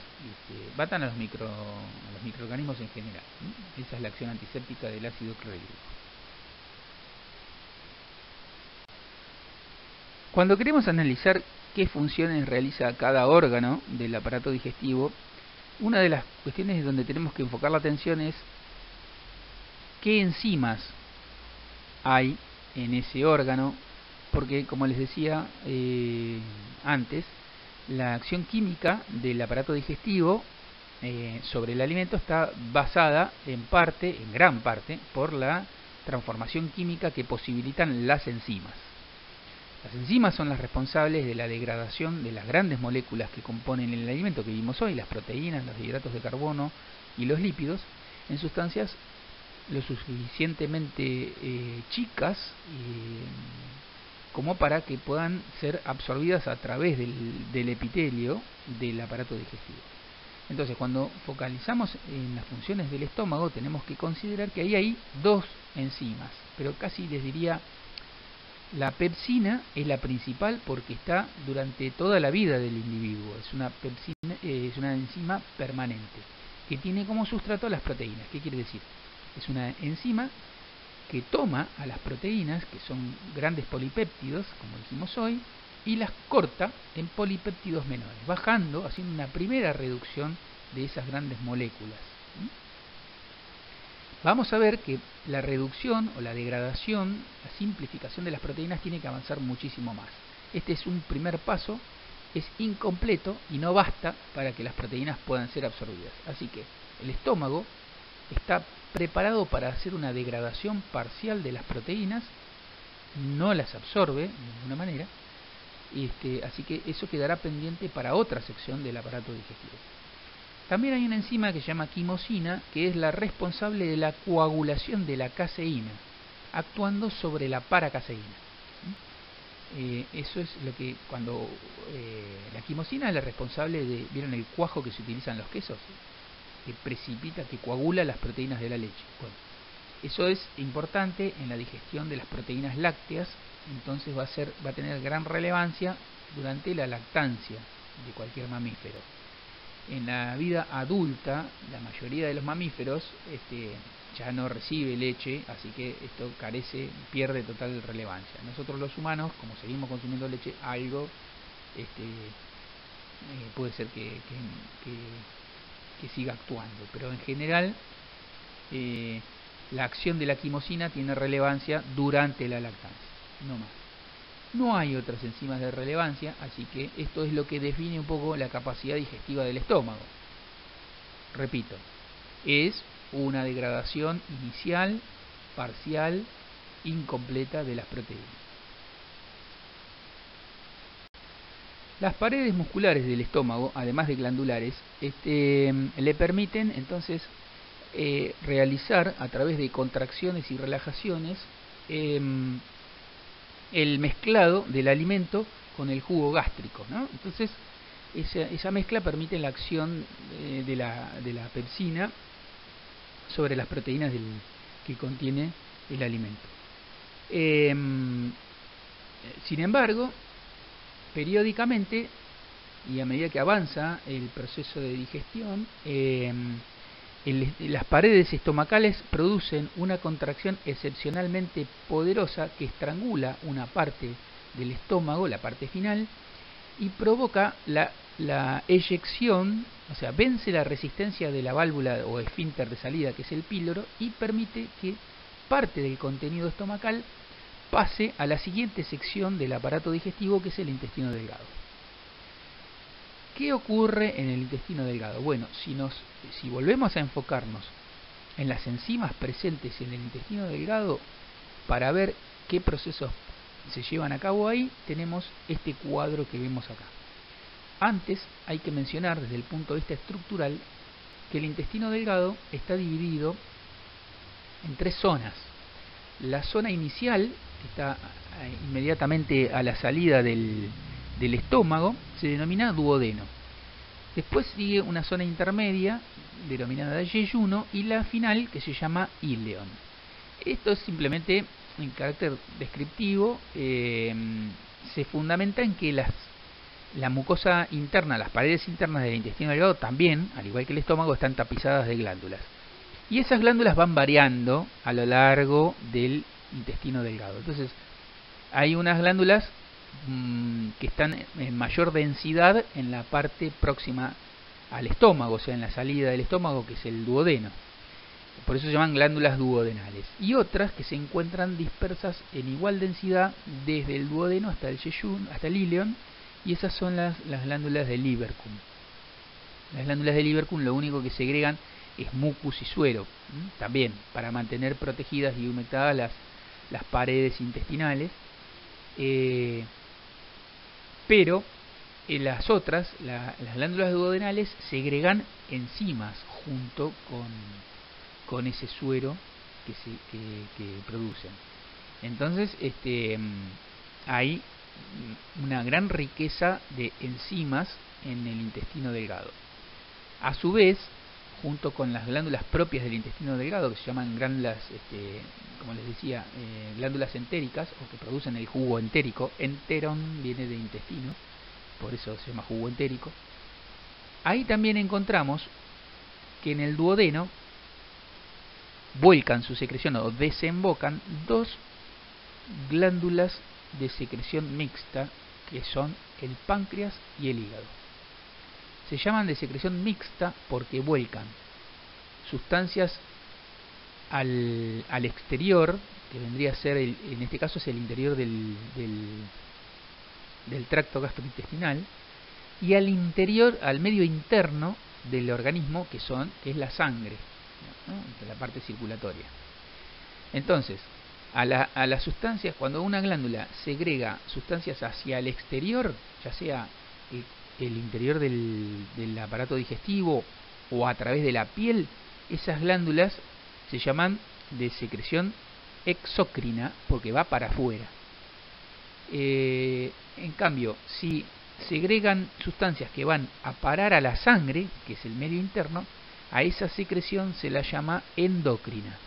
matan a los microorganismos en general. Esa es la acción antiséptica del ácido clorhídrico. Cuando queremos analizar qué funciones realiza cada órgano del aparato digestivo, una de las cuestiones donde tenemos que enfocar la atención es qué enzimas hay en ese órgano, porque como les decía antes, la acción química del aparato digestivo sobre el alimento está basada en gran parte, por la transformación química que posibilitan las enzimas. Las enzimas son las responsables de la degradación de las grandes moléculas que componen el alimento que vimos hoy, las proteínas, los hidratos de carbono y los lípidos, en sustancias lo suficientemente chicas como para que puedan ser absorbidas a través del epitelio del aparato digestivo. Entonces, cuando focalizamos en las funciones del estómago, tenemos que considerar que ahí hay dos enzimas, pero casi les diría, la pepsina es la principal porque está durante toda la vida del individuo. Es una enzima permanente que tiene como sustrato las proteínas. ¿Qué quiere decir? Es una enzima que toma a las proteínas, que son grandes polipéptidos, como dijimos hoy, y las corta en polipéptidos menores, bajando, haciendo una primera reducción de esas grandes moléculas. Vamos a ver que la reducción o la degradación, la simplificación de las proteínas tiene que avanzar muchísimo más. Este es un primer paso, es incompleto y no basta para que las proteínas puedan ser absorbidas. Así que el estómago está preparado para hacer una degradación parcial de las proteínas, no las absorbe de ninguna manera, así que eso quedará pendiente para otra sección del aparato digestivo. También hay una enzima que se llama quimosina, que es la responsable de la coagulación de la caseína, actuando sobre la paracaseína. Eso es lo que cuando la quimosina es la responsable de, ¿vieron el cuajo que se utiliza en los quesos? Que precipita, que coagula las proteínas de la leche. Bueno, eso es importante en la digestión de las proteínas lácteas, entonces va a tener gran relevancia durante la lactancia de cualquier mamífero. En la vida adulta, la mayoría de los mamíferos ya no recibe leche, así que esto pierde total relevancia. Nosotros los humanos, como seguimos consumiendo leche, algo puede ser que siga actuando, pero en general la acción de la quimosina tiene relevancia durante la lactancia, no más. No hay otras enzimas de relevancia, así que esto es lo que define un poco la capacidad digestiva del estómago. Repito, es una degradación inicial, parcial, incompleta de las proteínas. Las paredes musculares del estómago, además de glandulares, le permiten entonces realizar a través de contracciones y relajaciones el mezclado del alimento con el jugo gástrico, ¿no? Entonces, esa mezcla permite la acción de la pepsina sobre las proteínas que contiene el alimento. Sin embargo, periódicamente y a medida que avanza el proceso de digestión, las paredes estomacales producen una contracción excepcionalmente poderosa que estrangula una parte del estómago, la parte final, y provoca la eyección, o sea, vence la resistencia de la válvula o esfínter de salida, que es el píloro, y permite que parte del contenido estomacal pase a la siguiente sección del aparato digestivo, que es el intestino delgado. ¿Qué ocurre en el intestino delgado? Bueno, si volvemos a enfocarnos en las enzimas presentes en el intestino delgado para ver qué procesos se llevan a cabo ahí, tenemos este cuadro que vemos acá. Antes hay que mencionar desde el punto de vista estructural que el intestino delgado está dividido en 3 zonas. La zona inicial, que está inmediatamente a la salida del estómago, se denomina duodeno. Después sigue una zona intermedia denominada yeyuno y la final, que se llama íleon. Esto es simplemente en carácter descriptivo, se fundamenta en que la mucosa interna, las paredes internas del intestino delgado también, al igual que el estómago, están tapizadas de glándulas. Y esas glándulas van variando a lo largo del intestino delgado. Entonces, hay unas glándulas que están en mayor densidad en la parte próxima al estómago, o sea, en la salida del estómago, que es el duodeno. Por eso se llaman glándulas duodenales. Y otras que se encuentran dispersas en igual densidad desde el duodeno hasta el yeyuno, hasta el íleon, y esas son las glándulas de Lieberkühn. Las glándulas de Lieberkühn lo único que segregan es mucus y suero, también para mantener protegidas y humectadas las paredes intestinales. Pero las otras, las glándulas duodenales, segregan enzimas junto con ese suero que producen. Entonces hay una gran riqueza de enzimas en el intestino delgado. A su vez, junto con las glándulas propias del intestino delgado, que se llaman glándulas, como les decía, glándulas entéricas, o que producen el jugo entérico. Enteron viene de intestino, por eso se llama jugo entérico. Ahí también encontramos que en el duodeno vuelcan su secreción o desembocan 2 glándulas de secreción mixta, que son el páncreas y el hígado. Se llaman de secreción mixta porque vuelcan sustancias al exterior, que vendría a ser, en este caso es el interior del tracto gastrointestinal, y al interior, al medio interno del organismo, que es la sangre, ¿no? La parte circulatoria. Entonces, a las sustancias, cuando una glándula segrega sustancias hacia el exterior, ya sea el interior del aparato digestivo o a través de la piel, esas glándulas se llaman de secreción exócrina porque va para afuera. En cambio, si segregan sustancias que van a parar a la sangre, que es el medio interno, a esa secreción se la llama endocrina.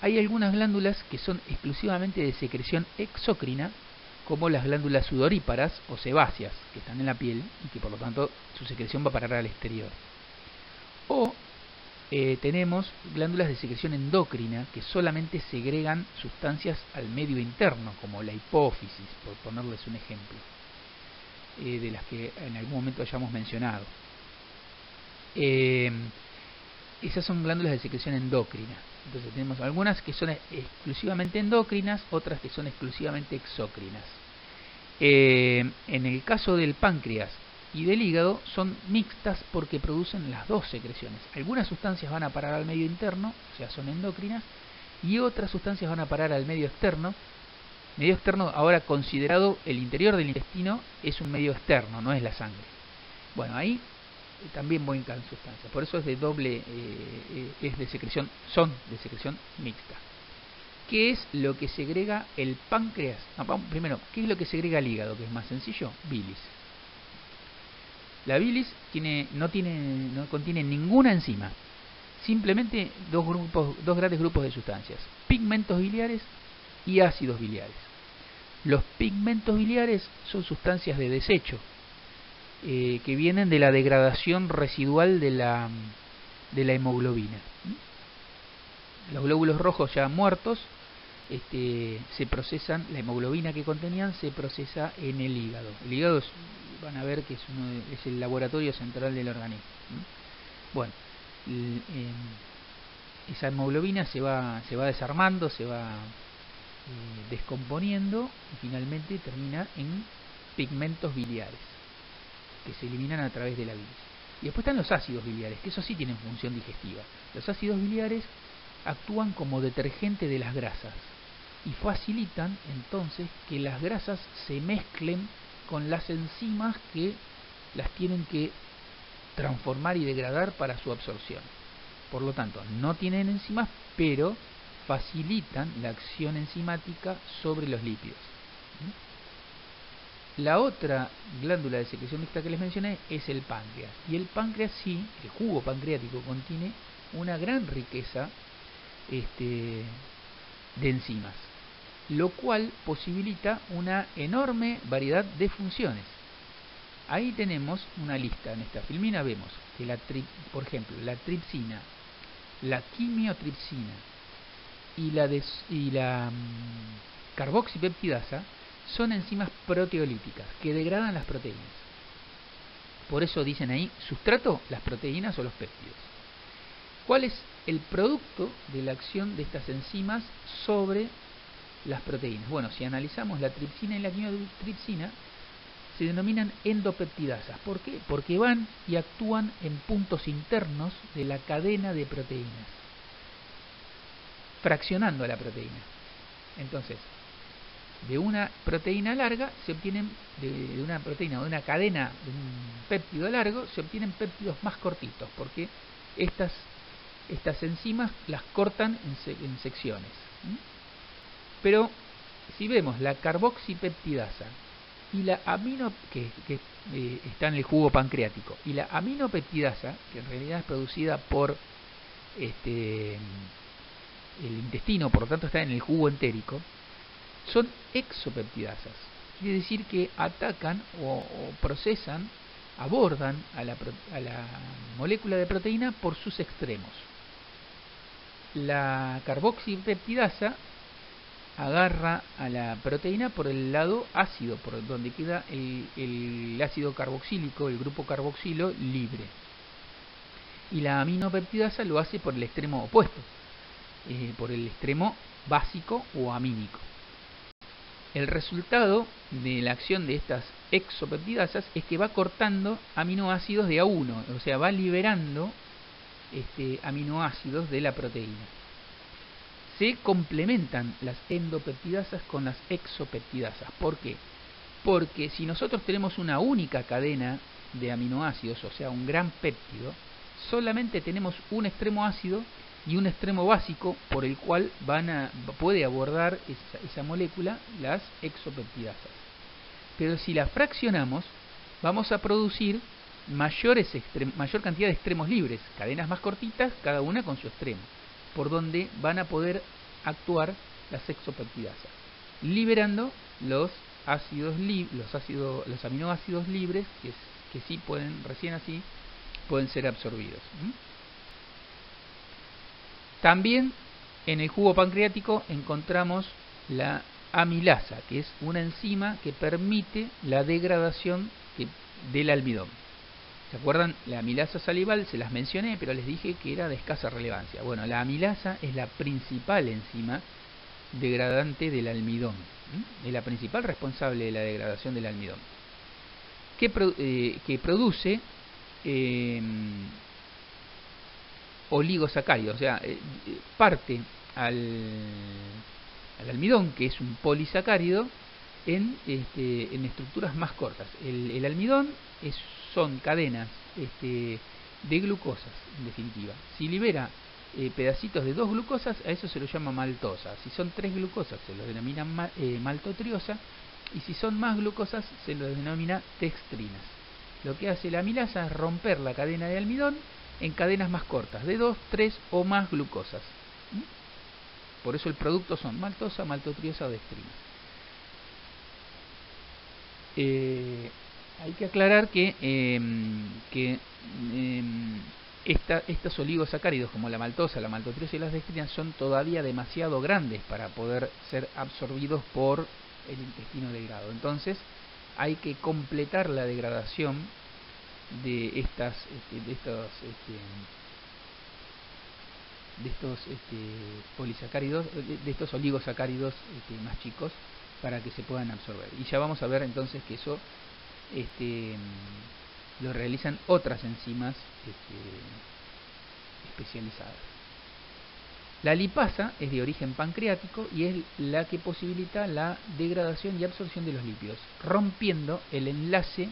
Hay algunas glándulas que son exclusivamente de secreción exócrina, como las glándulas sudoríparas o sebáceas, que están en la piel y que por lo tanto su secreción va a parar al exterior. O tenemos glándulas de secreción endocrina que solamente segregan sustancias al medio interno, como la hipófisis, por ponerles un ejemplo, de las que en algún momento hayamos mencionado. Esas son glándulas de secreción endocrina. Entonces tenemos algunas que son exclusivamente endocrinas, otras que son exclusivamente exócrinas. En el caso del páncreas y del hígado son mixtas porque producen las dos secreciones. Algunas sustancias van a parar al medio interno, o sea, son endocrinas, y otras sustancias van a parar al medio externo. Medio externo, ahora considerado el interior del intestino, es un medio externo, no es la sangre. Bueno, ahí también vuelcan sustancias, por eso es de doble, es de secreción, son de secreción mixta. ¿Qué es lo que segrega el páncreas? No, primero, ¿qué es lo que segrega el hígado? Que es más sencillo, bilis. La bilis no contiene ninguna enzima, simplemente dos grandes grupos de sustancias, pigmentos biliares y ácidos biliares. Los pigmentos biliares son sustancias de desecho, que vienen de la degradación residual de la hemoglobina. Los glóbulos rojos ya muertos se procesan, la hemoglobina que contenían se procesa en el hígado. El hígado van a ver que es el laboratorio central del organismo. Bueno, esa hemoglobina se va desarmando, se va descomponiendo y finalmente termina en pigmentos biliares que se eliminan a través de la bilis. Y después están los ácidos biliares, que eso sí tienen función digestiva. Los ácidos biliares actúan como detergente de las grasas y facilitan entonces que las grasas se mezclen con las enzimas que las tienen que transformar y degradar para su absorción. Por lo tanto, no tienen enzimas, pero facilitan la acción enzimática sobre los lípidos. La otra glándula de secreción mixta que les mencioné es el páncreas. Y el páncreas sí, el jugo pancreático contiene una gran riqueza de enzimas, lo cual posibilita una enorme variedad de funciones. Ahí tenemos una lista. En esta filmina vemos que por ejemplo, la tripsina, la quimiotripsina y la carboxipeptidasa son enzimas proteolíticas que degradan las proteínas. Por eso dicen ahí, sustrato, las proteínas o los péptidos. ¿Cuál es el producto de la acción de estas enzimas sobre las proteínas? Bueno, si analizamos la tripsina y la quimiotripsina, se denominan endopeptidasas. ¿Por qué? Porque van y actúan en puntos internos de la cadena de proteínas, fraccionando a la proteína. Entonces, de una proteína larga se obtienen, de una proteína o de una cadena de un péptido largo, se obtienen péptidos más cortitos, porque estas enzimas las cortan en secciones. Pero si vemos la carboxipeptidasa y la que está en el jugo pancreático, y la aminopeptidasa, que en realidad es producida por el intestino, por lo tanto está en el jugo entérico, son exopeptidasas. Quiere decir que atacan o procesan, abordan a la molécula de proteína por sus extremos. La carboxipeptidasa agarra a la proteína por el lado ácido, por donde queda el ácido carboxílico, el grupo carboxilo libre. Y la aminopeptidasa lo hace por el extremo opuesto, por el extremo básico o amínico. El resultado de la acción de estas exopeptidasas es que va cortando aminoácidos de a uno, o sea, va liberando aminoácidos de la proteína. Se complementan las endopeptidasas con las exopeptidasas. ¿Por qué? Porque si nosotros tenemos una única cadena de aminoácidos, o sea, un gran péptido, solamente tenemos un extremo ácido y un extremo básico por el cual puede abordar esa molécula las exopeptidasas. Pero si la fraccionamos, vamos a producir mayor cantidad de extremos libres, cadenas más cortitas, cada una con su extremo, por donde van a poder actuar las exopeptidasas, liberando los aminoácidos libres que sí pueden, recién así, pueden ser absorbidos. También en el jugo pancreático encontramos la amilasa, que es una enzima que permite la degradación del almidón. ¿Se acuerdan? La amilasa salival se las mencioné, pero les dije que era de escasa relevancia. Bueno, la amilasa es la principal enzima degradante del almidón. Es la principal responsable de la degradación del almidón, que produce oligosacáridos, o sea, parte al almidón, que es un polisacárido, en estructuras más cortas. El almidón son cadenas de glucosas, en definitiva. Si libera pedacitos de 2 glucosas, a eso se lo llama maltosa. Si son 3 glucosas, se lo denomina maltotriosa. Y si son más glucosas, se lo denomina dextrinas. Lo que hace la amilasa es romper la cadena de almidón en cadenas más cortas, de 2, 3 o más glucosas. Por eso el producto son maltosa, maltotriosa o dextrina. Hay que aclarar que estos oligosacáridos como la maltosa, la maltotriosa y las dextrinas son todavía demasiado grandes para poder ser absorbidos por el intestino delgado. Entonces hay que completar la degradación de estos polisacáridos, de estos oligosacáridos más chicos, para que se puedan absorber. Y ya vamos a ver entonces que eso lo realizan otras enzimas especializadas. La lipasa es de origen pancreático y es la que posibilita la degradación y absorción de los lípidos, rompiendo el enlace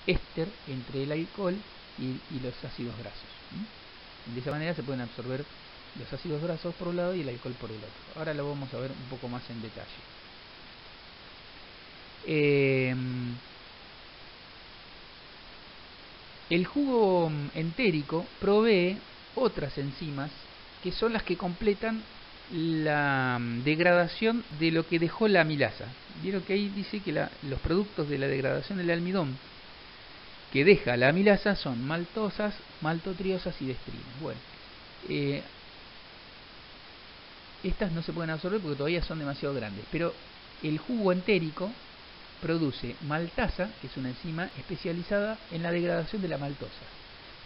éster entre el alcohol y los ácidos grasos. De esa manera se pueden absorber los ácidos grasos por un lado y el alcohol por el otro. Ahora lo vamos a ver un poco más en detalle. El jugo entérico provee otras enzimas que son las que completan la degradación de lo que dejó la amilasa. Vieron que ahí dice que los productos de la degradación del almidón que deja la amilasa son maltosas, maltotriosas y dextrinas. Bueno, estas no se pueden absorber porque todavía son demasiado grandes, pero el jugo entérico produce maltasa, que es una enzima especializada en la degradación de la maltosa,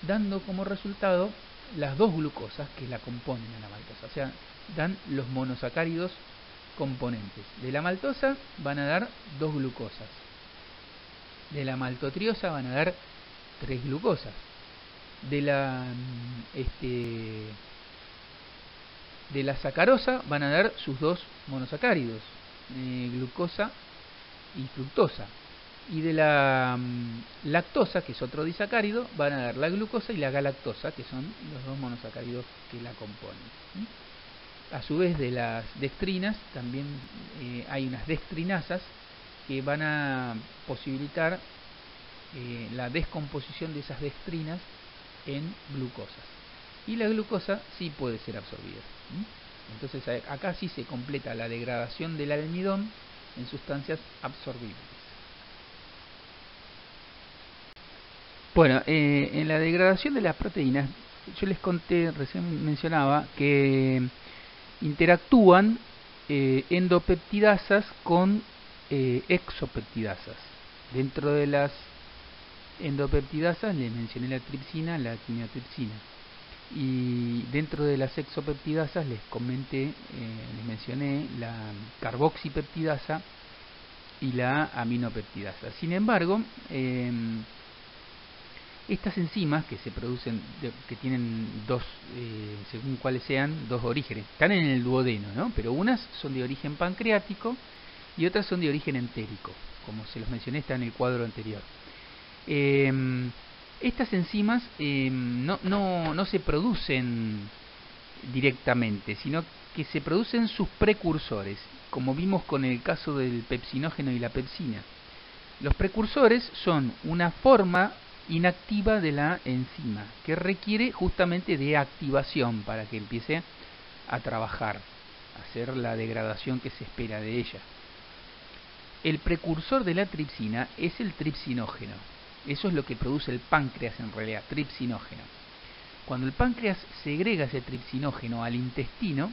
dando como resultado las dos glucosas que la componen a la maltosa, o sea, dan los monosacáridos componentes. De la maltosa van a dar 2 glucosas, de la maltotriosa van a dar 3 glucosas, de la sacarosa van a dar sus 2 monosacáridos, glucosa y fructosa, y de la lactosa, que es otro disacárido, van a dar la glucosa y la galactosa, que son los 2 monosacáridos que la componen. A su vez, de las dextrinas también hay unas dextrinasas que van a posibilitar la descomposición de esas dextrinas en glucosas, y la glucosa sí puede ser absorbida. Entonces acá sí se completa la degradación del almidón en sustancias absorbibles. Bueno, en la degradación de las proteínas, yo les conté, recién mencionaba, que interactúan endopeptidasas con exopeptidasas. Dentro de las endopeptidasas les mencioné la tripsina, la quimiotripsina. Y dentro de las exopeptidasas les mencioné la carboxipeptidasa y la aminopeptidasa. Sin embargo, estas enzimas que se producen, que tienen dos, según cuáles sean, 2 orígenes, están en el duodeno, ¿no? Pero unas son de origen pancreático y otras son de origen entérico, como se los mencioné, está en el cuadro anterior. Estas enzimas no se producen directamente, sino que se producen sus precursores, como vimos con el caso del pepsinógeno y la pepsina. Los precursores son una forma inactiva de la enzima que requiere justamente de activación para que empiece a trabajar, a hacer la degradación que se espera de ella. El precursor de la tripsina es el tripsinógeno. Eso es lo que produce el páncreas en realidad, tripsinógeno. Cuando el páncreas segrega ese tripsinógeno al intestino,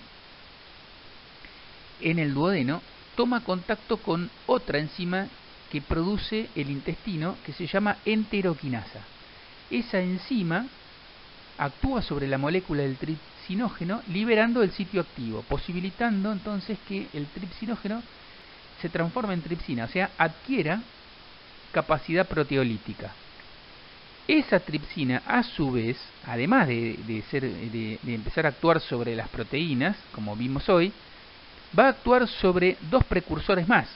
en el duodeno, toma contacto con otra enzima que produce el intestino, que se llama enteroquinasa. Esa enzima actúa sobre la molécula del tripsinógeno, liberando el sitio activo, posibilitando entonces que el tripsinógeno se transforme en tripsina, o sea, adquiera capacidad proteolítica. Esa tripsina, a su vez, además de empezar a actuar sobre las proteínas, como vimos hoy, va a actuar sobre 2 precursores más.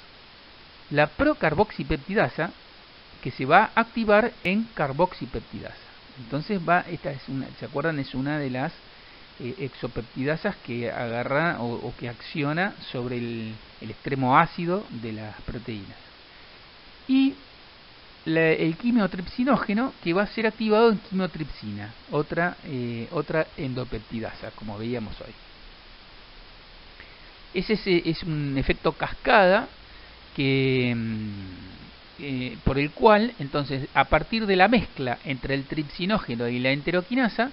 La procarboxipeptidasa, que se va a activar en carboxipeptidasa. Entonces ¿se acuerdan? Es una de las exopeptidasas que agarra o que acciona sobre el extremo ácido de las proteínas. Y el quimiotripsinógeno, que va a ser activado en quimiotripsina, otra endopeptidasa, como veíamos hoy. Ese es un efecto cascada que por el cual, entonces, a partir de la mezcla entre el tripsinógeno y la enteroquinasa,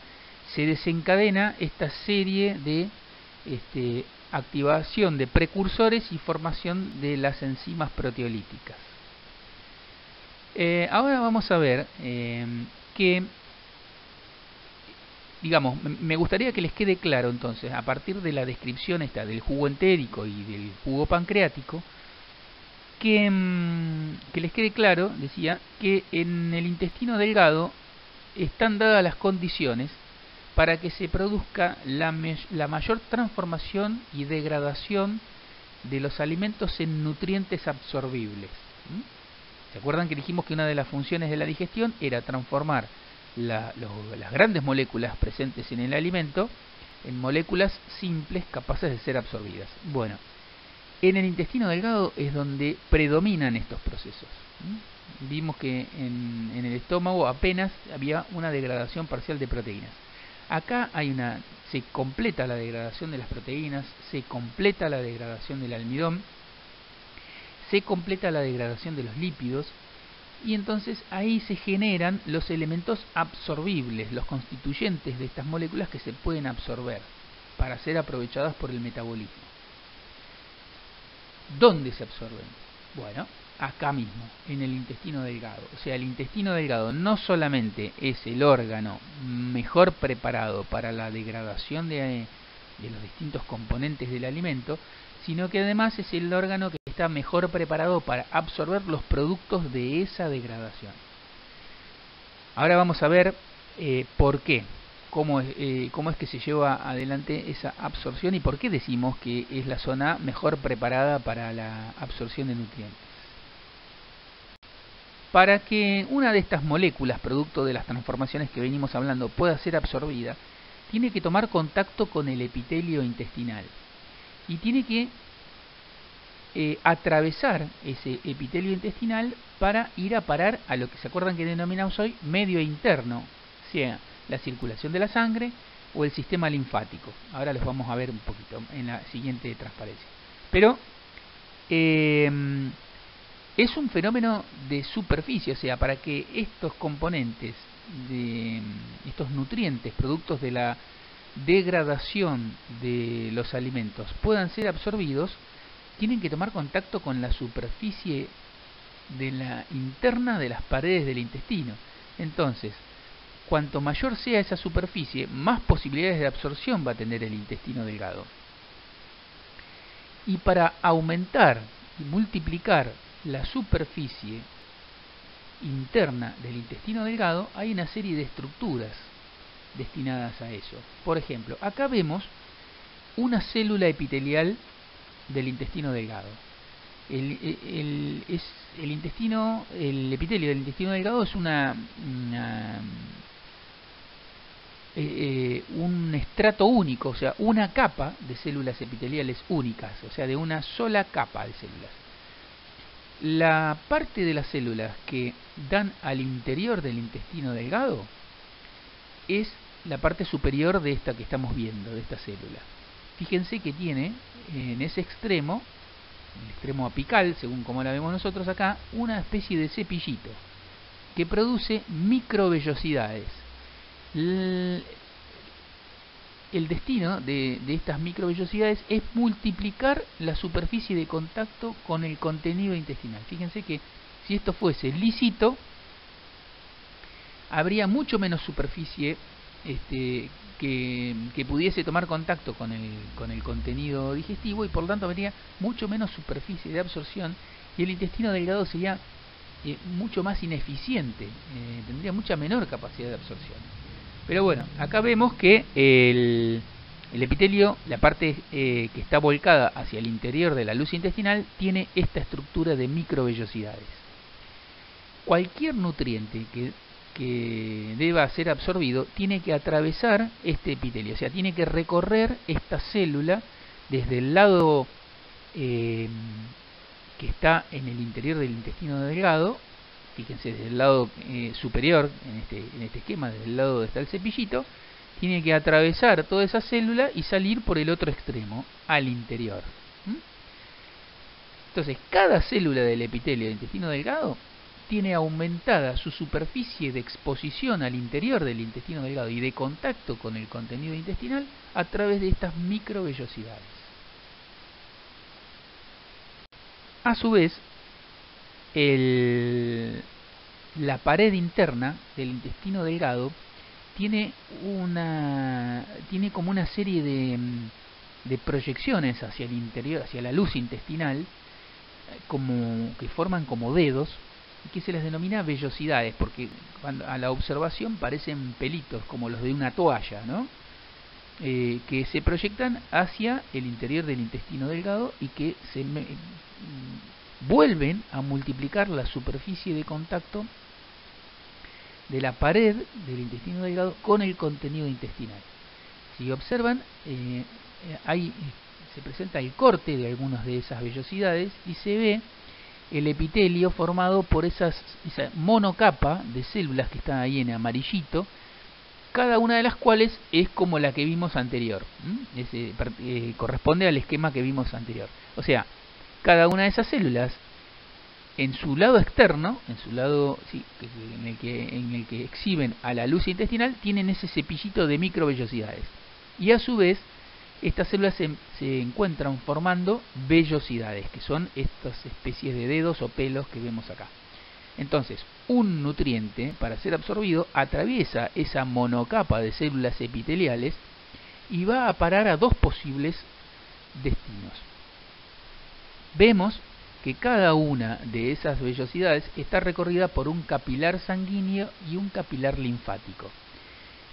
se desencadena esta serie de activación de precursores y formación de las enzimas proteolíticas. Ahora vamos a ver que, digamos, me gustaría que les quede claro entonces, a partir de la descripción esta del jugo entérico y del jugo pancreático, que les quede claro, decía, que en el intestino delgado están dadas las condiciones para que se produzca la mayor transformación y degradación de los alimentos en nutrientes absorbibles. ¿Se acuerdan que dijimos que una de las funciones de la digestión era transformar las grandes moléculas presentes en el alimento en moléculas simples capaces de ser absorbidas? Bueno, en el intestino delgado es donde predominan estos procesos. Vimos que en el estómago apenas había una degradación parcial de proteínas. Acá se completa la degradación de las proteínas, se completa la degradación del almidón, se completa la degradación de los lípidos, y entonces ahí se generan los elementos absorbibles, los constituyentes de estas moléculas que se pueden absorber para ser aprovechadas por el metabolismo. ¿Dónde se absorben? Bueno, acá mismo, en el intestino delgado. O sea, el intestino delgado no solamente es el órgano mejor preparado para la degradación de los distintos componentes del alimento, sino que además es el órgano que está mejor preparado para absorber los productos de esa degradación. Ahora vamos a ver por qué, cómo es que se lleva adelante esa absorción y por qué decimos que es la zona mejor preparada para la absorción de nutrientes. Para que una de estas moléculas, producto de las transformaciones que venimos hablando, pueda ser absorbida, tiene que tomar contacto con el epitelio intestinal y tiene que atravesar ese epitelio intestinal para ir a parar a lo que se acuerdan que denominamos hoy medio interno, sea la circulación de la sangre o el sistema linfático. Ahora los vamos a ver un poquito en la siguiente transparencia. Pero es un fenómeno de superficie, o sea, para que estos componentes, estos nutrientes, productos de la degradación de los alimentos, puedan ser absorbidos, tienen que tomar contacto con la superficie de la interna de las paredes del intestino. Entonces, cuanto mayor sea esa superficie, más posibilidades de absorción va a tener el intestino delgado. Y para aumentar y multiplicar la superficie interna del intestino delgado, hay una serie de estructuras destinadas a eso. Por ejemplo, acá vemos una célula epitelial del intestino delgado. El epitelio del intestino delgado es un estrato único, o sea, una capa de células epiteliales únicas, o sea, de una sola capa de células. La parte de las células que dan al interior del intestino delgado es la parte superior de esta que estamos viendo, de esta célula. Fíjense que tiene en ese extremo, el extremo apical, según como la vemos nosotros acá, una especie de cepillito que produce microvellosidades. El destino de estas microvellosidades es multiplicar la superficie de contacto con el contenido intestinal. Fíjense que si esto fuese lisito, habría mucho menos superficie que pudiese tomar contacto con el contenido digestivo y por lo tanto habría mucho menos superficie de absorción y el intestino delgado sería mucho más ineficiente, tendría mucha menor capacidad de absorción. Pero bueno, acá vemos que el epitelio, la parte que está volcada hacia el interior de la luz intestinal, tiene esta estructura de microvellosidades. Cualquier nutriente que deba ser absorbido tiene que atravesar este epitelio, o sea, tiene que recorrer esta célula desde el lado que está en el interior del intestino delgado fíjense, desde el lado superior, en este esquema, desde el lado donde está el cepillito, tiene que atravesar toda esa célula y salir por el otro extremo, al interior. Entonces, cada célula del epitelio del intestino delgado tiene aumentada su superficie de exposición al interior del intestino delgado y de contacto con el contenido intestinal a través de estas microvellosidades. A su vez, la pared interna del intestino delgado tiene como una serie de proyecciones hacia el interior, hacia la luz intestinal, que forman como dedos, y que se les denomina vellosidades, porque a la observación parecen pelitos como los de una toalla, ¿no? Que se proyectan hacia el interior del intestino delgado y que vuelven a multiplicar la superficie de contacto de la pared del intestino delgado con el contenido intestinal. Si observan, se presenta el corte de algunas de esas vellosidades y se ve el epitelio formado por esa monocapa de células que están ahí en amarillito, cada una de las cuales es como la que vimos anterior, corresponde al esquema que vimos anterior. O sea, cada una de esas células en su lado externo, en su lado en el que exhiben a la luz intestinal, tienen ese cepillito de microvellosidades. Y a su vez, estas células se encuentran formando vellosidades, que son estas especies de dedos o pelos que vemos acá. Entonces, un nutriente, para ser absorbido, atraviesa esa monocapa de células epiteliales y va a parar a dos posibles destinos. Vemos que cada una de esas vellosidades está recorrida por un capilar sanguíneo y un capilar linfático.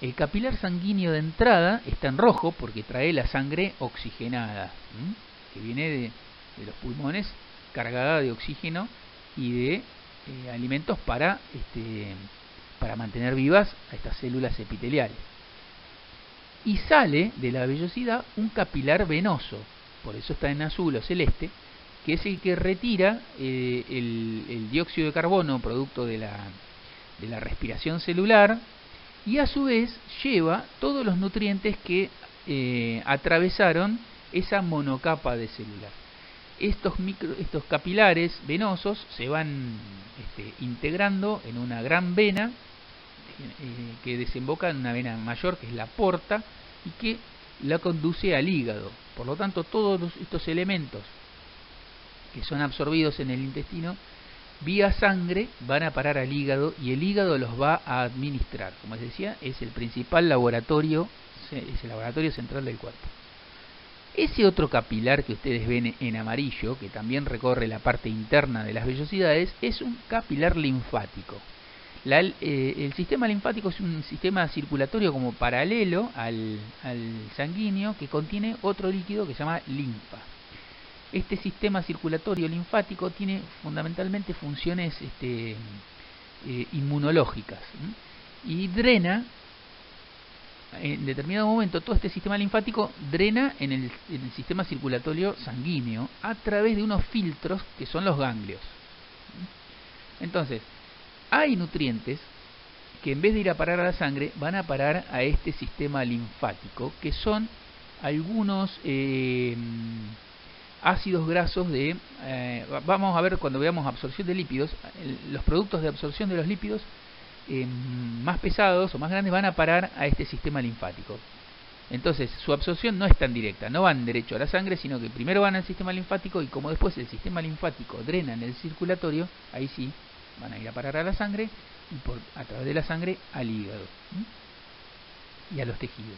El capilar sanguíneo de entrada está en rojo porque trae la sangre oxigenada, que viene de los pulmones, cargada de oxígeno y de alimentos para mantener vivas a estas células epiteliales. Y sale de la vellosidad un capilar venoso, por eso está en azul o celeste, que es el que retira el dióxido de carbono producto de la respiración celular, y a su vez lleva todos los nutrientes que atravesaron esa monocapa de células. Estos capilares venosos se van integrando en una gran vena que desemboca en una vena mayor, que es la porta, y que la conduce al hígado. Por lo tanto, todos estos elementos que son absorbidos en el intestino vía sangre van a parar al hígado, y el hígado los va a administrar. Como les decía, es el principal laboratorio, es el laboratorio central del cuerpo. Ese otro capilar que ustedes ven en amarillo, que también recorre la parte interna de las vellosidades, es un capilar linfático. El sistema linfático es un sistema circulatorio como paralelo al sanguíneo, que contiene otro líquido que se llama linfa. Este sistema circulatorio linfático tiene fundamentalmente funciones inmunológicas, y drena, en determinado momento todo este sistema linfático drena en el sistema circulatorio sanguíneo a través de unos filtros que son los ganglios. Entonces, hay nutrientes que en vez de ir a parar a la sangre van a parar a este sistema linfático, que son algunos ácidos grasos vamos a ver cuando veamos absorción de lípidos, los productos de absorción de los lípidos más pesados o más grandes van a parar a este sistema linfático. Entonces su absorción no es tan directa, no van derecho a la sangre, sino que primero van al sistema linfático, y como después el sistema linfático drena en el circulatorio, ahí sí van a ir a parar a la sangre y a través de la sangre al hígado y a los tejidos.